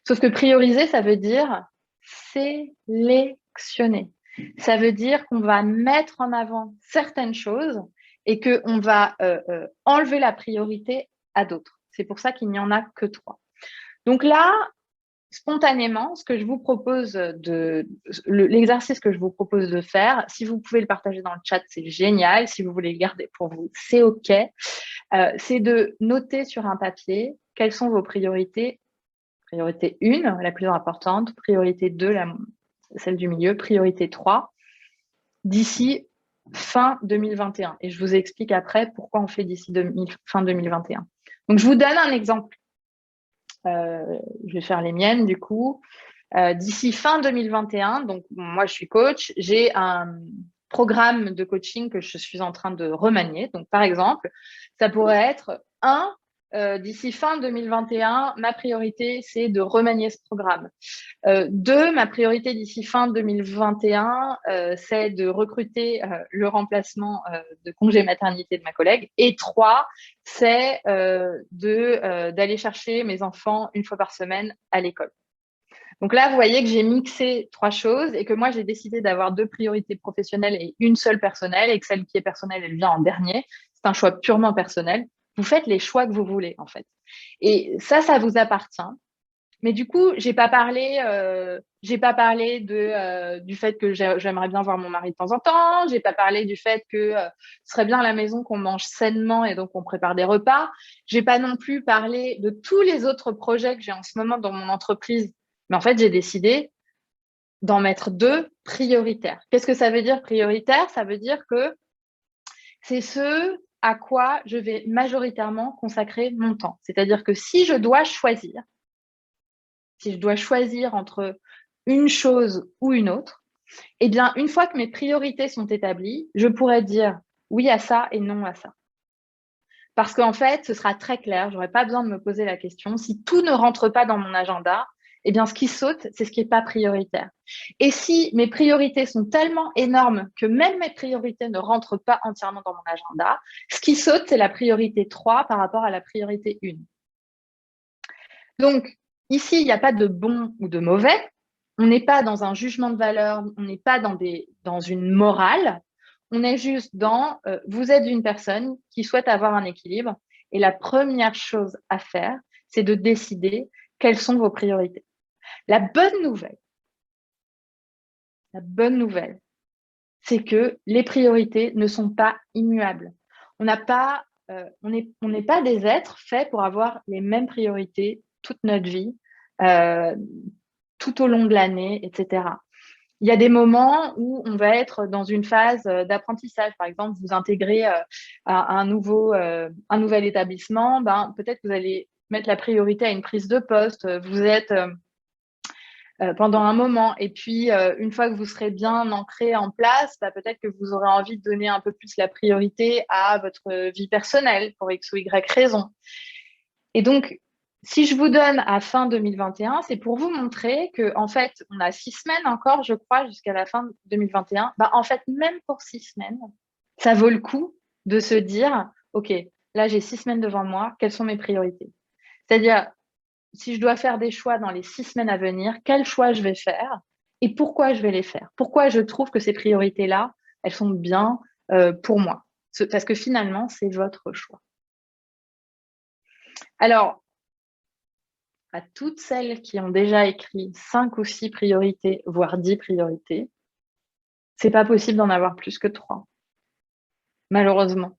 Sauf que prioriser, ça veut dire sélectionner. Ça veut dire qu'on va mettre en avant certaines choses et qu'on va enlever la priorité à d'autres. C'est pour ça qu'il n'y en a que 3. Donc là, spontanément, ce que je vous propose l'exercice que je vous propose de faire, si vous pouvez le partager dans le chat, c'est génial. Si vous voulez le garder pour vous, c'est OK. C'est de noter sur un papier quelles sont vos priorités. Priorité 1, la plus importante. Priorité 2, celle du milieu. Priorité 3, d'ici fin 2021. Et je vous explique après pourquoi on fait d'ici fin 2021. Donc, je vous donne un exemple. Je vais faire les miennes du coup. D'ici fin 2021, donc moi je suis coach, j'ai un programme de coaching que je suis en train de remanier. Donc par exemple, ça pourrait être d'ici fin 2021, ma priorité c'est de remanier ce programme. 2, ma priorité d'ici fin 2021, c'est de recruter le remplacement de congé maternité de ma collègue. Et 3, c'est d'aller chercher mes enfants 1 fois par semaine à l'école. Donc là, vous voyez que j'ai mixé 3 choses et que moi, j'ai décidé d'avoir 2 priorités professionnelles et une seule personnelle et que celle qui est personnelle, elle vient en dernier. C'est un choix purement personnel. Vous faites les choix que vous voulez, en fait. Et ça vous appartient. Mais du coup, j'ai pas parlé du fait que j'aimerais bien voir mon mari de temps en temps. J'ai pas parlé du fait que ce serait bien à la maison qu'on mange sainement et donc on prépare des repas. J'ai pas non plus parlé de tous les autres projets que j'ai en ce moment dans mon entreprise. Mais en fait, j'ai décidé d'en mettre 2 prioritaires. Qu'est-ce que ça veut dire prioritaire? Ça veut dire que c'est ce à quoi je vais majoritairement consacrer mon temps. C'est-à-dire que si je dois choisir entre une chose ou une autre, eh bien, une fois que mes priorités sont établies, je pourrais dire oui à ça et non à ça. Parce qu'en fait, ce sera très clair, je n'aurai pas besoin de me poser la question. Si tout ne rentre pas dans mon agenda, eh bien, ce qui saute, c'est ce qui n'est pas prioritaire. Et si mes priorités sont tellement énormes que même mes priorités ne rentrent pas entièrement dans mon agenda, ce qui saute, c'est la priorité 3 par rapport à la priorité 1. Donc, ici, il n'y a pas de bon ou de mauvais. On n'est pas dans un jugement de valeur, on n'est pas dans une morale. On est juste vous êtes une personne qui souhaite avoir un équilibre et la première chose à faire, c'est de décider quelles sont vos priorités. La bonne nouvelle, la bonne nouvelle, c'est que les priorités ne sont pas immuables. On n'est pas des êtres faits pour avoir les mêmes priorités toute notre vie, tout au long de l'année, etc. Il y a des moments où on va être dans une phase d'apprentissage. Par exemple, vous intégrez un nouvel établissement, peut-être que vous allez mettre la priorité à une prise de poste. Vous êtes pendant un moment. Et puis, une fois que vous serez bien ancré en place, peut-être que vous aurez envie de donner un peu plus la priorité à votre vie personnelle pour X ou Y raison. Et donc, si je vous donne à fin 2021, c'est pour vous montrer qu'en fait, on a 6 semaines encore, je crois, jusqu'à la fin 2021. En fait, même pour 6 semaines, ça vaut le coup de se dire, OK, là, j'ai 6 semaines devant moi, quelles sont mes priorités? C'est-à-dire, si je dois faire des choix dans les 6 semaines à venir, quels choix je vais faire et pourquoi je vais les faire? Pourquoi je trouve que ces priorités-là, elles sont bien pour moi? Parce que finalement, c'est votre choix. Alors, à toutes celles qui ont déjà écrit 5 ou 6 priorités, voire 10 priorités, c'est pas possible d'en avoir plus que 3, malheureusement.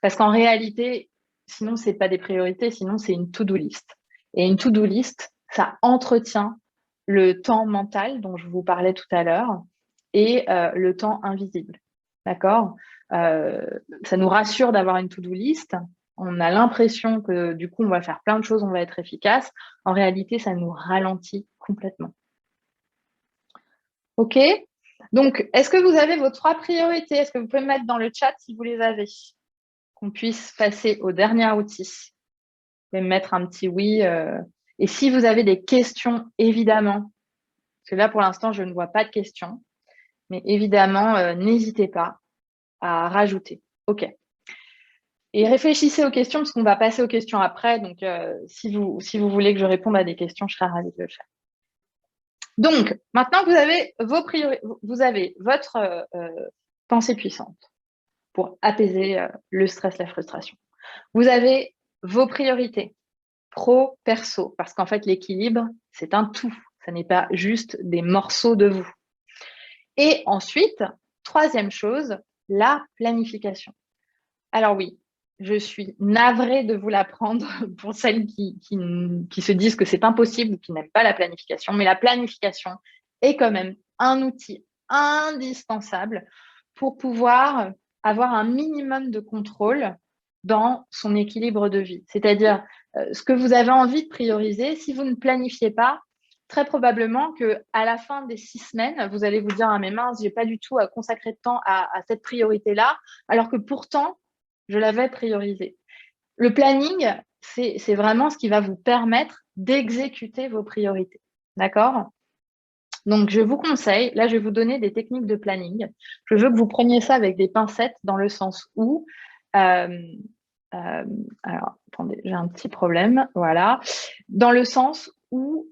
Parce qu'en réalité, sinon, c'est pas des priorités, sinon, c'est une to-do list. Et une to-do list, ça entretient le temps mental dont je vous parlais tout à l'heure et le temps invisible. D'accord? Ça nous rassure d'avoir une to-do list. On a l'impression que du coup, on va faire plein de choses, on va être efficace. En réalité, ça nous ralentit complètement. OK? Donc, est-ce que vous avez vos 3 priorités? Est-ce que vous pouvez me mettre dans le chat si vous les avez? Qu'on puisse passer au dernier outil. Vous pouvez me mettre un petit oui. Et si vous avez des questions, évidemment, parce que là, pour l'instant, je ne vois pas de questions, mais évidemment, n'hésitez pas à rajouter. OK. Et réfléchissez aux questions, parce qu'on va passer aux questions après. Donc, si vous voulez que je réponde à des questions, je serai ravie de le faire. Donc, maintenant que vous avez vos priorités, vous avez votre pensée puissante pour apaiser le stress, la frustration. Vous avez vos priorités, pro, perso, parce qu'en fait, l'équilibre, c'est un tout. Ce n'est pas juste des morceaux de vous. Et ensuite, troisième chose, la planification. Alors oui, je suis navrée de vous l'apprendre pour celles qui se disent que c'est impossible ou qui n'aiment pas la planification, mais la planification est quand même un outil indispensable pour pouvoir avoir un minimum de contrôle dans son équilibre de vie. C'est-à-dire, ce que vous avez envie de prioriser, si vous ne planifiez pas, très probablement qu'à la fin des 6 semaines, vous allez vous dire « Ah mais mince, je n'ai pas du tout à consacrer de temps à cette priorité-là », alors que pourtant, je l'avais priorisé. Le planning, c'est vraiment ce qui va vous permettre d'exécuter vos priorités. D'accord? Donc, je vous conseille, là, je vais vous donner des techniques de planning. Je veux que vous preniez ça avec des pincettes dans le sens où… alors, attendez, j'ai un petit problème. Voilà. Dans le sens où…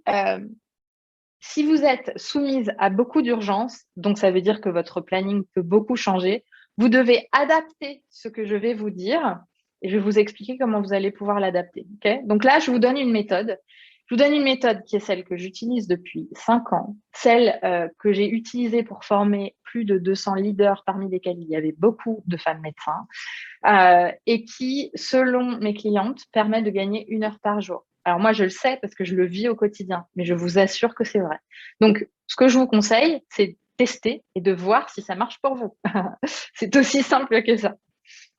si vous êtes soumise à beaucoup d'urgences, donc ça veut dire que votre planning peut beaucoup changer, vous devez adapter ce que je vais vous dire et je vais vous expliquer comment vous allez pouvoir l'adapter. Okay? Donc là, je vous donne une méthode. Je vous donne une méthode qui est celle que j'utilise depuis 5 ans, celle que j'ai utilisée pour former plus de 200 leaders, parmi lesquels il y avait beaucoup de femmes médecins, et qui, selon mes clientes, permet de gagner 1 heure par jour. Alors moi, je le sais parce que je le vis au quotidien, mais je vous assure que c'est vrai. Donc, ce que je vous conseille, c'est de tester et de voir si ça marche pour vous. C'est aussi simple que ça.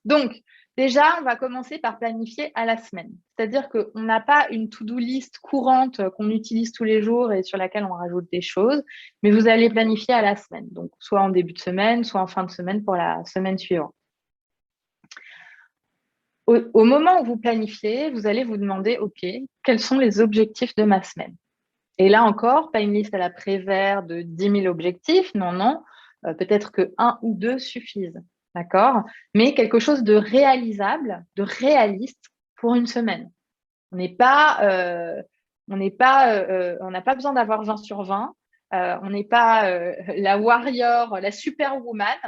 Donc, déjà, on va commencer par planifier à la semaine. C'est-à-dire qu'on n'a pas une to-do list courante qu'on utilise tous les jours et sur laquelle on rajoute des choses, mais vous allez planifier à la semaine. Donc, soit en début de semaine, soit en fin de semaine pour la semaine suivante. Au moment où vous planifiez, vous allez vous demander, OK, quels sont les objectifs de ma semaine? Et là encore, pas une liste à la Prévert de 10 000 objectifs, non. Peut-être que 1 ou 2 suffisent, d'accord? Mais quelque chose de réalisable, de réaliste pour une semaine. On n'a pas besoin d'avoir 20 sur 20. On n'est pas la warrior, la superwoman.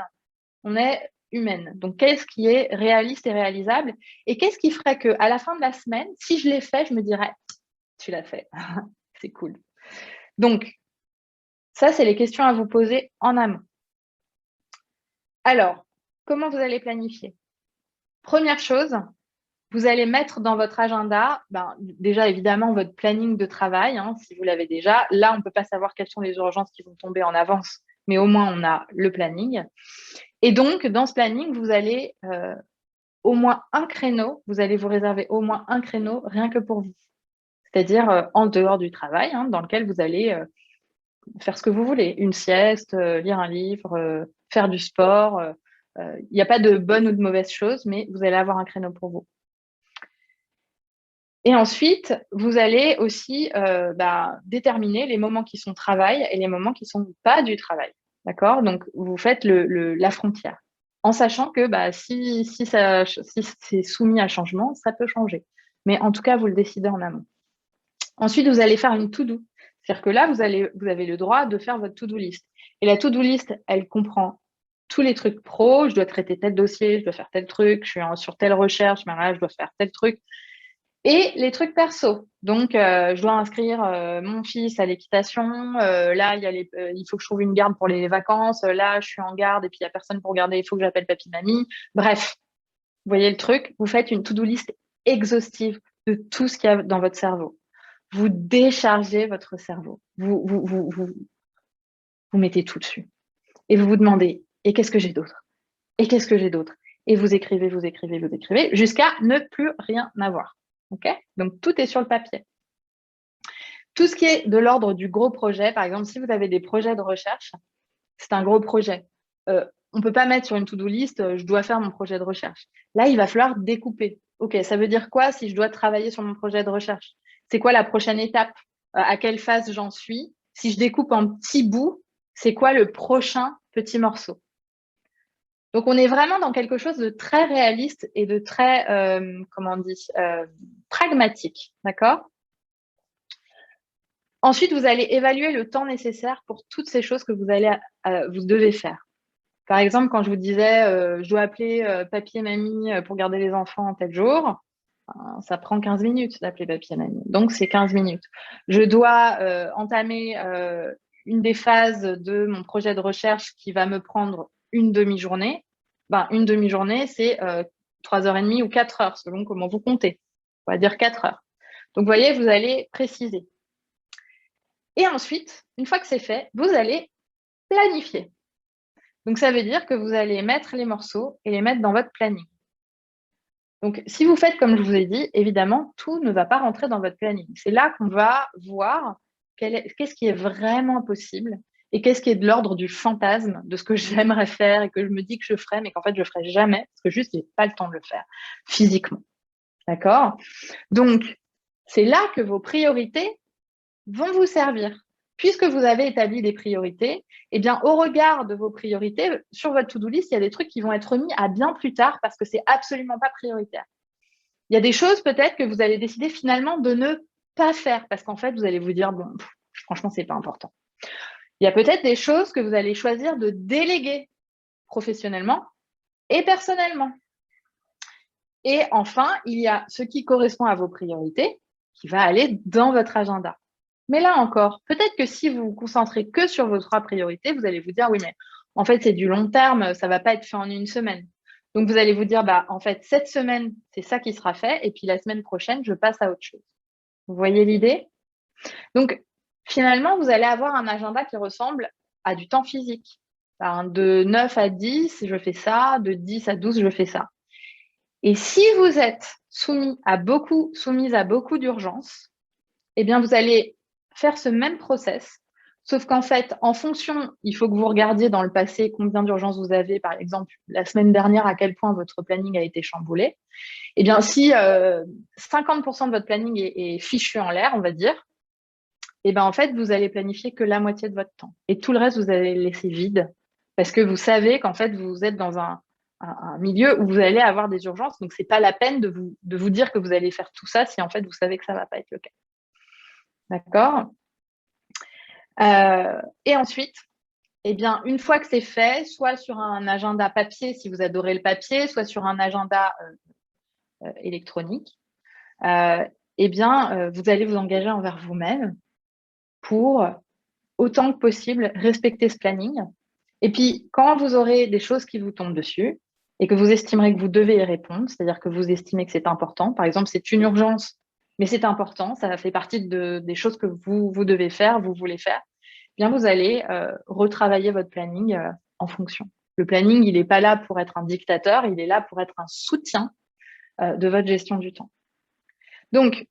On est humaine. Donc, qu'est-ce qui est réaliste et réalisable? Et qu'est-ce qui ferait qu'à la fin de la semaine, si je l'ai fait, je me dirais, tu l'as fait, c'est cool. Donc, Ça, c'est les questions à vous poser en amont. Alors, comment vous allez planifier? Première chose, vous allez mettre dans votre agenda, déjà évidemment votre planning de travail, hein, si vous l'avez déjà. Là, on ne peut pas savoir quelles sont les urgences qui vont tomber en avance, mais au moins on a le planning. Et donc, dans ce planning, vous allez au moins un créneau, vous allez vous réserver au moins un créneau rien que pour vous. C'est-à-dire en dehors du travail, hein, dans lequel vous allez faire ce que vous voulez, une sieste, lire un livre, faire du sport. Il n'y a pas de bonne ou de mauvaise chose, mais vous allez avoir un créneau pour vous. Et ensuite, vous allez aussi déterminer les moments qui sont travail et les moments qui ne sont pas du travail. D'accord? Donc, vous faites la frontière en sachant que si c'est soumis à changement, ça peut changer. Mais en tout cas, vous le décidez en amont. Ensuite, vous allez faire une to-do. C'est-à-dire que là, vous avez le droit de faire votre to-do list. Et la to-do list, elle comprend tous les trucs pro. Je dois traiter tel dossier, je dois faire tel truc, je suis sur telle recherche, mais là, je dois faire tel truc. Et les trucs perso. Donc, je dois inscrire mon fils à l'équitation. Là, il faut que je trouve une garde pour les vacances. Là, je suis en garde et puis il n'y a personne pour garder. Il faut que j'appelle papy, mamie. Bref, vous voyez le truc. Vous faites une to-do list exhaustive de tout ce qu'il y a dans votre cerveau. Vous déchargez votre cerveau. Vous mettez tout dessus. Et vous vous demandez, et qu'est-ce que j'ai d'autre? Et qu'est-ce que j'ai d'autre? Et vous écrivez, jusqu'à ne plus rien avoir. Okay? Donc, tout est sur le papier. Tout ce qui est de l'ordre du gros projet, par exemple, si vous avez des projets de recherche, c'est un gros projet. On ne peut pas mettre sur une to-do list, je dois faire mon projet de recherche. Là, il va falloir découper. OK, ça veut dire quoi si je dois travailler sur mon projet de recherche? C'est quoi la prochaine étape? À quelle phase j'en suis? Si je découpe en petits bouts, c'est quoi le prochain petit morceau? Donc, on est vraiment dans quelque chose de très réaliste et de très, pragmatique. D'accord? Ensuite, vous allez évaluer le temps nécessaire pour toutes ces choses que vous devez faire. Par exemple, quand je vous disais, je dois appeler papy et mamie pour garder les enfants tel jour, ça prend 15 minutes d'appeler papy et mamie. Donc, c'est 15 minutes. Je dois entamer une des phases de mon projet de recherche qui va me prendre une demi-journée. Une demi-journée, c'est 3h30 ou 4 heures, selon comment vous comptez. On va dire 4 heures. Donc, vous voyez, vous allez préciser. Et ensuite, une fois que c'est fait, vous allez planifier. Donc, ça veut dire que vous allez mettre les morceaux et les mettre dans votre planning. Donc, si vous faites comme je vous ai dit, évidemment, tout ne va pas rentrer dans votre planning. C'est là qu'on va voir qu'est-ce qui est vraiment possible et qu'est-ce qui est de l'ordre du fantasme, de ce que j'aimerais faire et que je me dis que je ferais, mais qu'en fait, je ne ferai jamais parce que juste, je n'ai pas le temps de le faire physiquement. D'accord? Donc, c'est là que vos priorités vont vous servir. Puisque vous avez établi des priorités, eh bien, au regard de vos priorités, sur votre to-do list, il y a des trucs qui vont être mis à bien plus tard parce que ce n'est absolument pas prioritaire. Il y a des choses peut-être que vous allez décider finalement de ne pas faire parce qu'en fait, vous allez vous dire, bon, franchement, ce n'est pas important. Il y a peut-être des choses que vous allez choisir de déléguer professionnellement et personnellement. Et enfin, il y a ce qui correspond à vos priorités qui va aller dans votre agenda. Mais là encore, peut-être que si vous vous concentrez que sur vos 3 priorités, vous allez vous dire, oui, mais en fait, c'est du long terme, ça ne va pas être fait en une semaine. Donc, vous allez vous dire, en fait, cette semaine, c'est ça qui sera fait, et puis la semaine prochaine, je passe à autre chose. Vous voyez l'idée? Donc, finalement, vous allez avoir un agenda qui ressemble à du temps physique. De 9 à 10, je fais ça, de 10 à 12, je fais ça. Et si vous êtes soumise à beaucoup d'urgences, eh bien, vous allez faire ce même process, sauf qu'en fait, en fonction, il faut que vous regardiez dans le passé combien d'urgences vous avez, par exemple, la semaine dernière, à quel point votre planning a été chamboulé. Eh bien, si 50% de votre planning est fichu en l'air, on va dire, eh bien, en fait, vous allez planifier que la moitié de votre temps. Et tout le reste, vous allez le laisser vide parce que vous savez qu'en fait, vous êtes dans un milieu où vous allez avoir des urgences. Donc, ce n'est pas la peine de vous dire que vous allez faire tout ça si en fait, vous savez que ça ne va pas être le cas. D'accord? Et ensuite, eh bien, une fois que c'est fait, soit sur un agenda papier, si vous adorez le papier, soit sur un agenda électronique, eh bien, vous allez vous engager envers vous-même pour autant que possible, respecter ce planning. Et puis, quand vous aurez des choses qui vous tombent dessus et que vous estimerez que vous devez y répondre, c'est-à-dire que vous estimez que c'est important, par exemple, c'est une urgence, mais c'est important, ça fait partie des choses que vous devez faire, vous voulez faire, eh bien, vous allez retravailler votre planning en fonction. Le planning, il n'est pas là pour être un dictateur, il est là pour être un soutien de votre gestion du temps. Donc,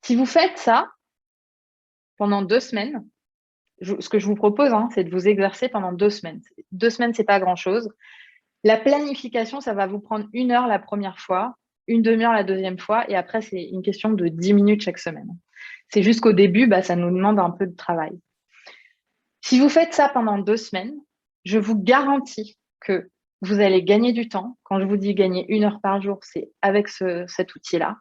si vous faites ça pendant 2 semaines, ce que je vous propose, c'est de vous exercer pendant 2 semaines. 2 semaines, ce n'est pas grand-chose. La planification, ça va vous prendre 1 heure la première fois, 1/2 heure la deuxième fois, et après, c'est une question de 10 minutes chaque semaine. C'est juste qu'au début, ça nous demande un peu de travail. Si vous faites ça pendant 2 semaines, je vous garantis que vous allez gagner du temps. Quand je vous dis gagner 1 heure par jour, c'est avec cet outil-là.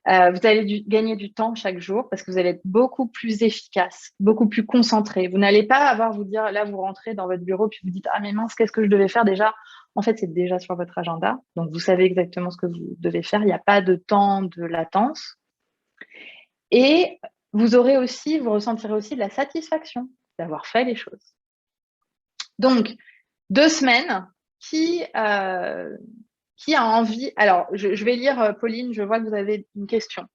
Vous allez gagner du temps chaque jour parce que vous allez être beaucoup plus efficace, beaucoup plus concentré. Vous n'allez pas avoir vous dire, là, vous rentrez dans votre bureau puis vous dites, ah mais mince, qu'est-ce que je devais faire déjà? En fait, c'est déjà sur votre agenda. Donc, vous savez exactement ce que vous devez faire. Il n'y a pas de temps de latence. Et vous ressentirez aussi de la satisfaction d'avoir fait les choses. Donc, 2 semaines, qui a envie? Alors, je vais lire, Pauline, je vois que vous avez une question.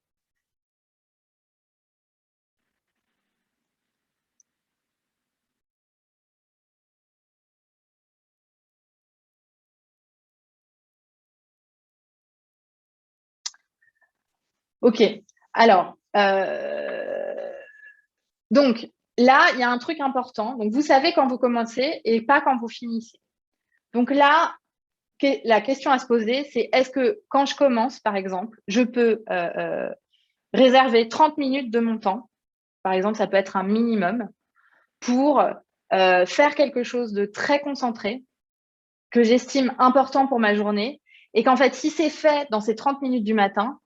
Ok, alors, donc là, il y a un truc important. Donc, vous savez quand vous commencez et pas quand vous finissez. Donc là, la question à se poser, c'est est-ce que quand je commence, par exemple, je peux réserver 30 minutes de mon temps, par exemple, ça peut être un minimum, pour faire quelque chose de très concentré, que j'estime important pour ma journée, et qu'en fait, si c'est fait dans ces 30 minutes du matin,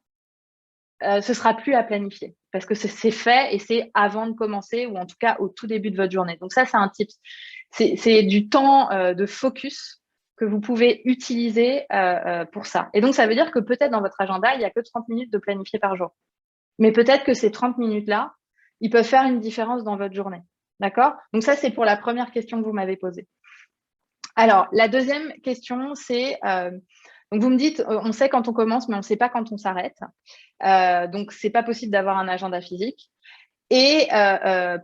ce sera plus à planifier parce que c'est fait et c'est avant de commencer ou en tout cas au tout début de votre journée. Donc ça, c'est un tip. C'est du temps de focus que vous pouvez utiliser pour ça. Et donc, ça veut dire que peut-être dans votre agenda, il n'y a que 30 minutes de planifier par jour. Mais peut-être que ces 30 minutes-là, ils peuvent faire une différence dans votre journée. D'accord? Donc ça, c'est pour la première question que vous m'avez posée. Alors, la deuxième question, c'est... donc, vous me dites, on sait quand on commence, mais on ne sait pas quand on s'arrête. Donc, ce n'est pas possible d'avoir un agenda physique. Et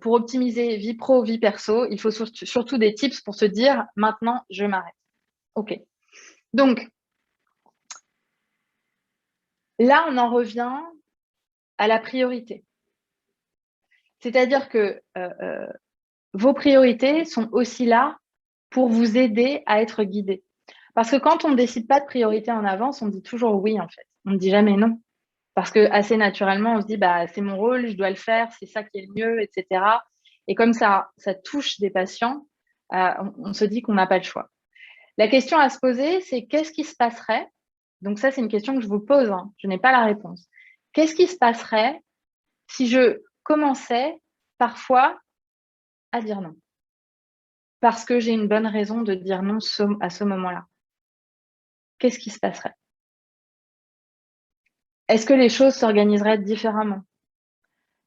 pour optimiser vie pro, vie perso, il faut surtout des tips pour se dire, maintenant, je m'arrête. OK. Donc, là, on en revient à la priorité. C'est-à-dire que vos priorités sont aussi là pour vous aider à être guidé. Parce que quand on ne décide pas de priorité en avance, on dit toujours oui, en fait. On ne dit jamais non. Parce que assez naturellement, on se dit, c'est mon rôle, je dois le faire, c'est ça qui est le mieux, etc. Et comme ça touche des patients, on se dit qu'on n'a pas le choix. La question à se poser, c'est qu'est-ce qui se passerait? Donc ça, c'est une question que je vous pose, je n'ai pas la réponse. Qu'est-ce qui se passerait si je commençais parfois à dire non? Parce que j'ai une bonne raison de dire non à ce moment-là. Qu'est-ce qui se passerait? Est-ce que les choses s'organiseraient différemment?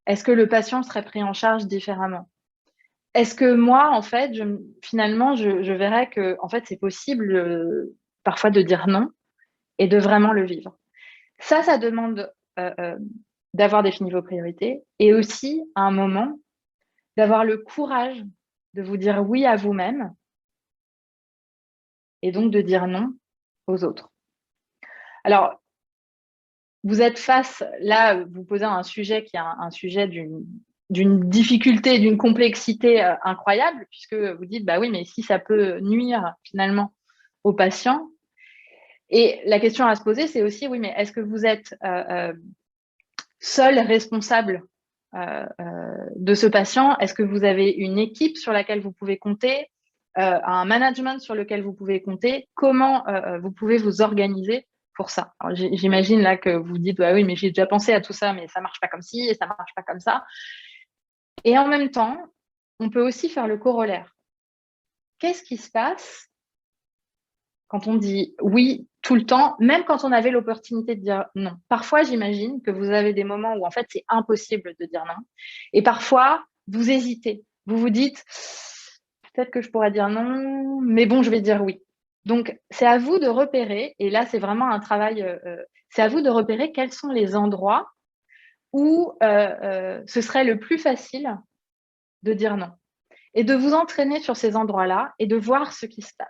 Est-ce que le patient serait pris en charge différemment? Est-ce que moi, en fait, finalement, je verrais que en fait, c'est possible parfois de dire non et de vraiment le vivre. Ça demande d'avoir défini vos priorités et aussi, à un moment, d'avoir le courage de vous dire oui à vous-même et donc de dire non aux autres. Alors, vous êtes face, là, vous posez un sujet qui est un sujet d'une difficulté, d'une complexité incroyable, puisque vous dites, oui, mais si ça peut nuire finalement aux patients. Et la question à se poser, c'est aussi, oui, mais est-ce que vous êtes seul responsable de ce patient? Est-ce que vous avez une équipe sur laquelle vous pouvez compter, un management sur lequel vous pouvez compter? Comment vous pouvez vous organiser pour ça? J'imagine là que vous dites, oui, mais j'ai déjà pensé à tout ça, mais ça ne marche pas comme ci et ça ne marche pas comme ça. Et en même temps, on peut aussi faire le corollaire. Qu'est-ce qui se passe quand on dit oui tout le temps, même quand on avait l'opportunité de dire non. Parfois, j'imagine que vous avez des moments où en fait c'est impossible de dire non. Et parfois, vous hésitez. Vous vous dites, peut-être que je pourrais dire non, mais bon, je vais dire oui. Donc, c'est à vous de repérer, et là, c'est vraiment un travail, c'est à vous de repérer quels sont les endroits où ce serait le plus facile de dire non. Et de vous entraîner sur ces endroits-là et de voir ce qui se passe.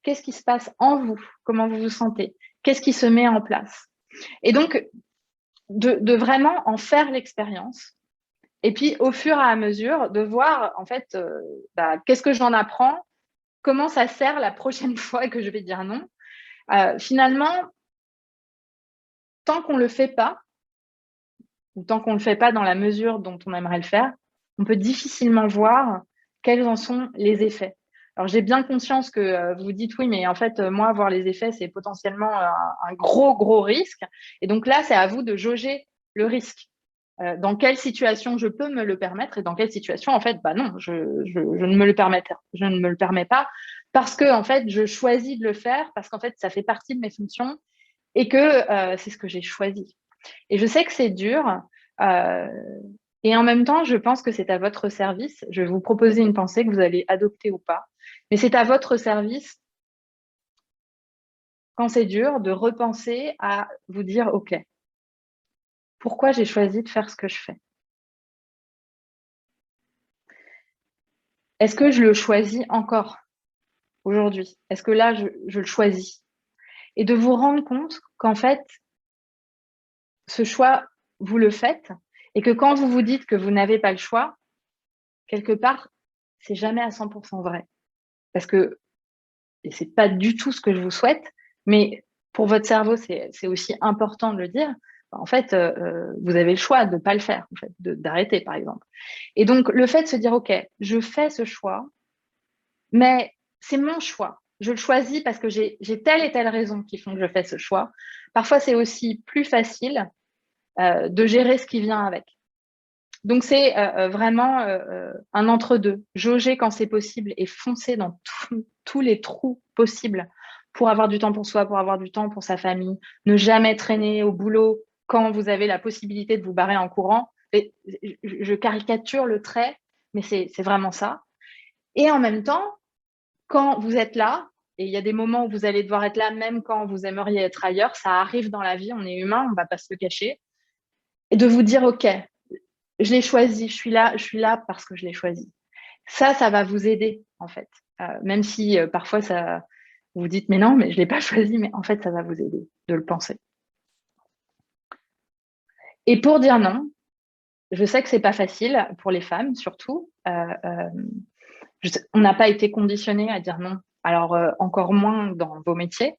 Qu'est-ce qui se passe en vous? Comment vous vous sentez? Qu'est-ce qui se met en place? Et donc, de vraiment en faire l'expérience. Et puis, au fur et à mesure, de voir, en fait, qu'est-ce que j'en apprends? Comment ça sert la prochaine fois que je vais dire non? Finalement, tant qu'on ne le fait pas, ou tant qu'on ne le fait pas dans la mesure dont on aimerait le faire, on peut difficilement voir quels en sont les effets. Alors, j'ai bien conscience que vous dites oui, mais en fait, moi, voir les effets, c'est potentiellement un gros risque. Et donc là, c'est à vous de jauger le risque. Dans quelle situation je peux me le permettre et dans quelle situation, en fait, non, je ne me le permets pas parce que, en fait, je choisis de le faire, parce qu'en fait, ça fait partie de mes fonctions et que c'est ce que j'ai choisi. Et je sais que c'est dur. Et en même temps, je pense que c'est à votre service. Je vais vous proposer une pensée que vous allez adopter ou pas. Mais c'est à votre service, quand c'est dur, de repenser à vous dire, OK, pourquoi j'ai choisi de faire ce que je fais? Est-ce que je le choisis encore aujourd'hui? Est-ce que là, je le choisis? Et de vous rendre compte qu'en fait, ce choix, vous le faites et que quand vous vous dites que vous n'avez pas le choix, quelque part, c'est jamais à 100% vrai. Parce que, et c'est pas du tout ce que je vous souhaite, mais pour votre cerveau, c'est aussi important de le dire. En fait, vous avez le choix de ne pas le faire, en fait, d'arrêter, par exemple. Et donc, le fait de se dire, OK, je fais ce choix, mais c'est mon choix. Je le choisis parce que j'ai telle et telle raison qui font que je fais ce choix. Parfois, c'est aussi plus facile de gérer ce qui vient avec. Donc, c'est vraiment un entre-deux. Jauger quand c'est possible et foncer dans tous les trous possibles pour avoir du temps pour soi, pour avoir du temps pour sa famille. Ne jamais traîner au boulot quand vous avez la possibilité de vous barrer en courant. Et je caricature le trait, mais c'est vraiment ça. Et en même temps, quand vous êtes là, et il y a des moments où vous allez devoir être là, même quand vous aimeriez être ailleurs, ça arrive dans la vie, on est humain, on ne va pas se le cacher. Et de vous dire, OK, je l'ai choisi, je suis là parce que je l'ai choisi. Ça va vous aider, en fait. Même si parfois, vous vous dites, mais non, mais je ne l'ai pas choisi, mais en fait, ça va vous aider de le penser. Et pour dire non, je sais que ce n'est pas facile pour les femmes, surtout. On n'a pas été conditionné à dire non. Alors, encore moins dans vos métiers.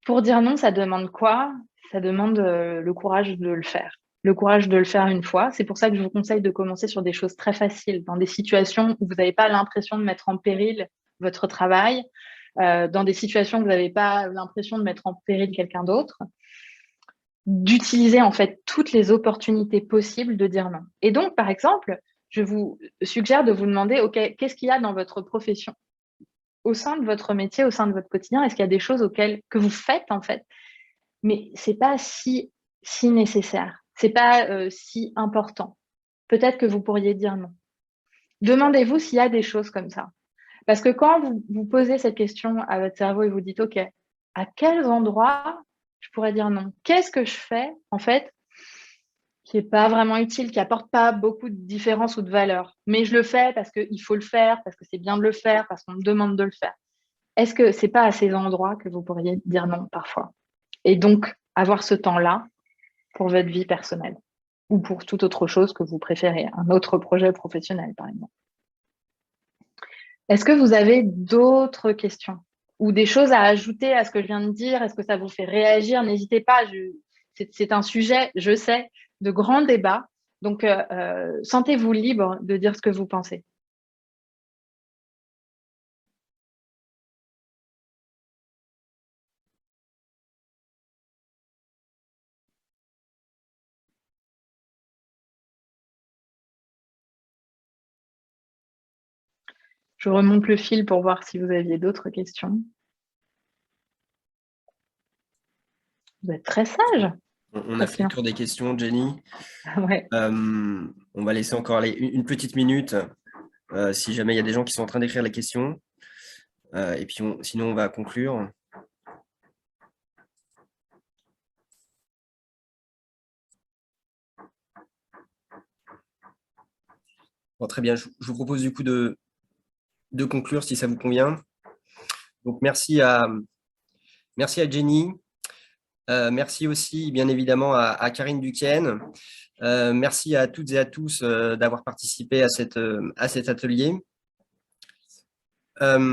Pour dire non, ça demande quoi? Ça demande le courage de le faire. Le courage de le faire une fois. C'est pour ça que je vous conseille de commencer sur des choses très faciles, dans des situations où vous n'avez pas l'impression de mettre en péril votre travail, dans des situations où vous n'avez pas l'impression de mettre en péril quelqu'un d'autre, d'utiliser en fait toutes les opportunités possibles de dire non. Et donc, par exemple, je vous suggère de vous demander, OK, qu'est-ce qu'il y a dans votre profession? Au sein de votre métier, au sein de votre quotidien, est-ce qu'il y a des choses que vous faites en fait, mais c'est pas si nécessaire, c'est pas si important. Peut-être que vous pourriez dire non. Demandez-vous s'il y a des choses comme ça. Parce que quand vous posez cette question à votre cerveau et vous dites, OK, à quels endroits je pourrais dire non? Qu'est-ce que je fais en fait qui n'est pas vraiment utile, qui apporte pas beaucoup de différence ou de valeur, mais je le fais parce qu'il faut le faire, parce que c'est bien de le faire, parce qu'on me demande de le faire. Est-ce que c'est pas à ces endroits que vous pourriez dire non parfois? Et donc, avoir ce temps-là pour votre vie personnelle ou pour toute autre chose que vous préférez, un autre projet professionnel, par exemple. Est-ce que vous avez d'autres questions ou des choses à ajouter à ce que je viens de dire? Est-ce que ça vous fait réagir? N'hésitez pas, c'est un sujet, je sais, de grand débat. Donc, sentez-vous libre de dire ce que vous pensez. Je remonte le fil pour voir si vous aviez d'autres questions. Vous êtes très sage. On a fait le tour des questions, Jenny. Ouais. On va laisser encore une petite minute si jamais il y a des gens qui sont en train d'écrire les questions. Et puis sinon, on va conclure. Bon, très bien, je vous propose du coup de conclure si ça vous convient. Donc, merci à Jenny. Merci aussi, bien évidemment, à Karine Duquesne. Merci à toutes et à tous d'avoir participé à cet atelier. Vous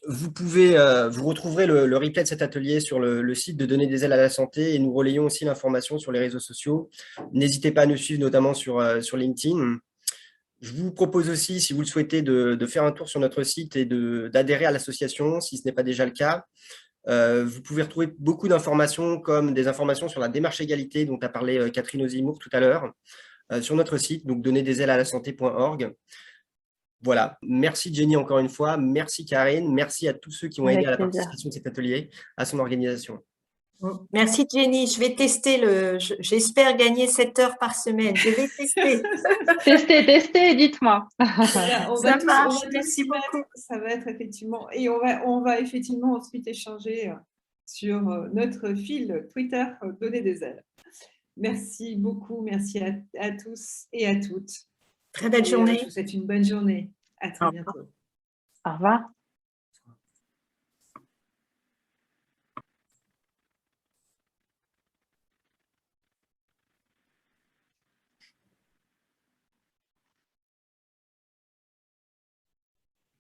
retrouverez le replay de cet atelier sur le site de Donner des ailes à la santé et nous relayons aussi l'information sur les réseaux sociaux. N'hésitez pas à nous suivre, notamment sur LinkedIn. Je vous propose aussi, si vous le souhaitez, de faire un tour sur notre site et d'adhérer à l'association, si ce n'est pas déjà le cas. Vous pouvez retrouver beaucoup d'informations, comme des informations sur la démarche égalité dont a parlé Catherine Ozimour tout à l'heure, sur notre site, donc donnerdesaileslasanté.org. Voilà. Merci Jenny encore une fois. Merci Karine. Merci à tous ceux qui ont aidé à la participation de cet atelier, à son organisation. Merci Jenny. Je vais tester j'espère gagner 7 heures par semaine. Je vais tester. Testez, dites-moi. Ça marche. Merci beaucoup. Ça va être effectivement, et on va effectivement ensuite échanger sur notre fil Twitter Donner des ailes. Merci beaucoup. Merci à tous et à toutes. Très belle journée. Je vous souhaite une bonne journée. À très bientôt. Au revoir.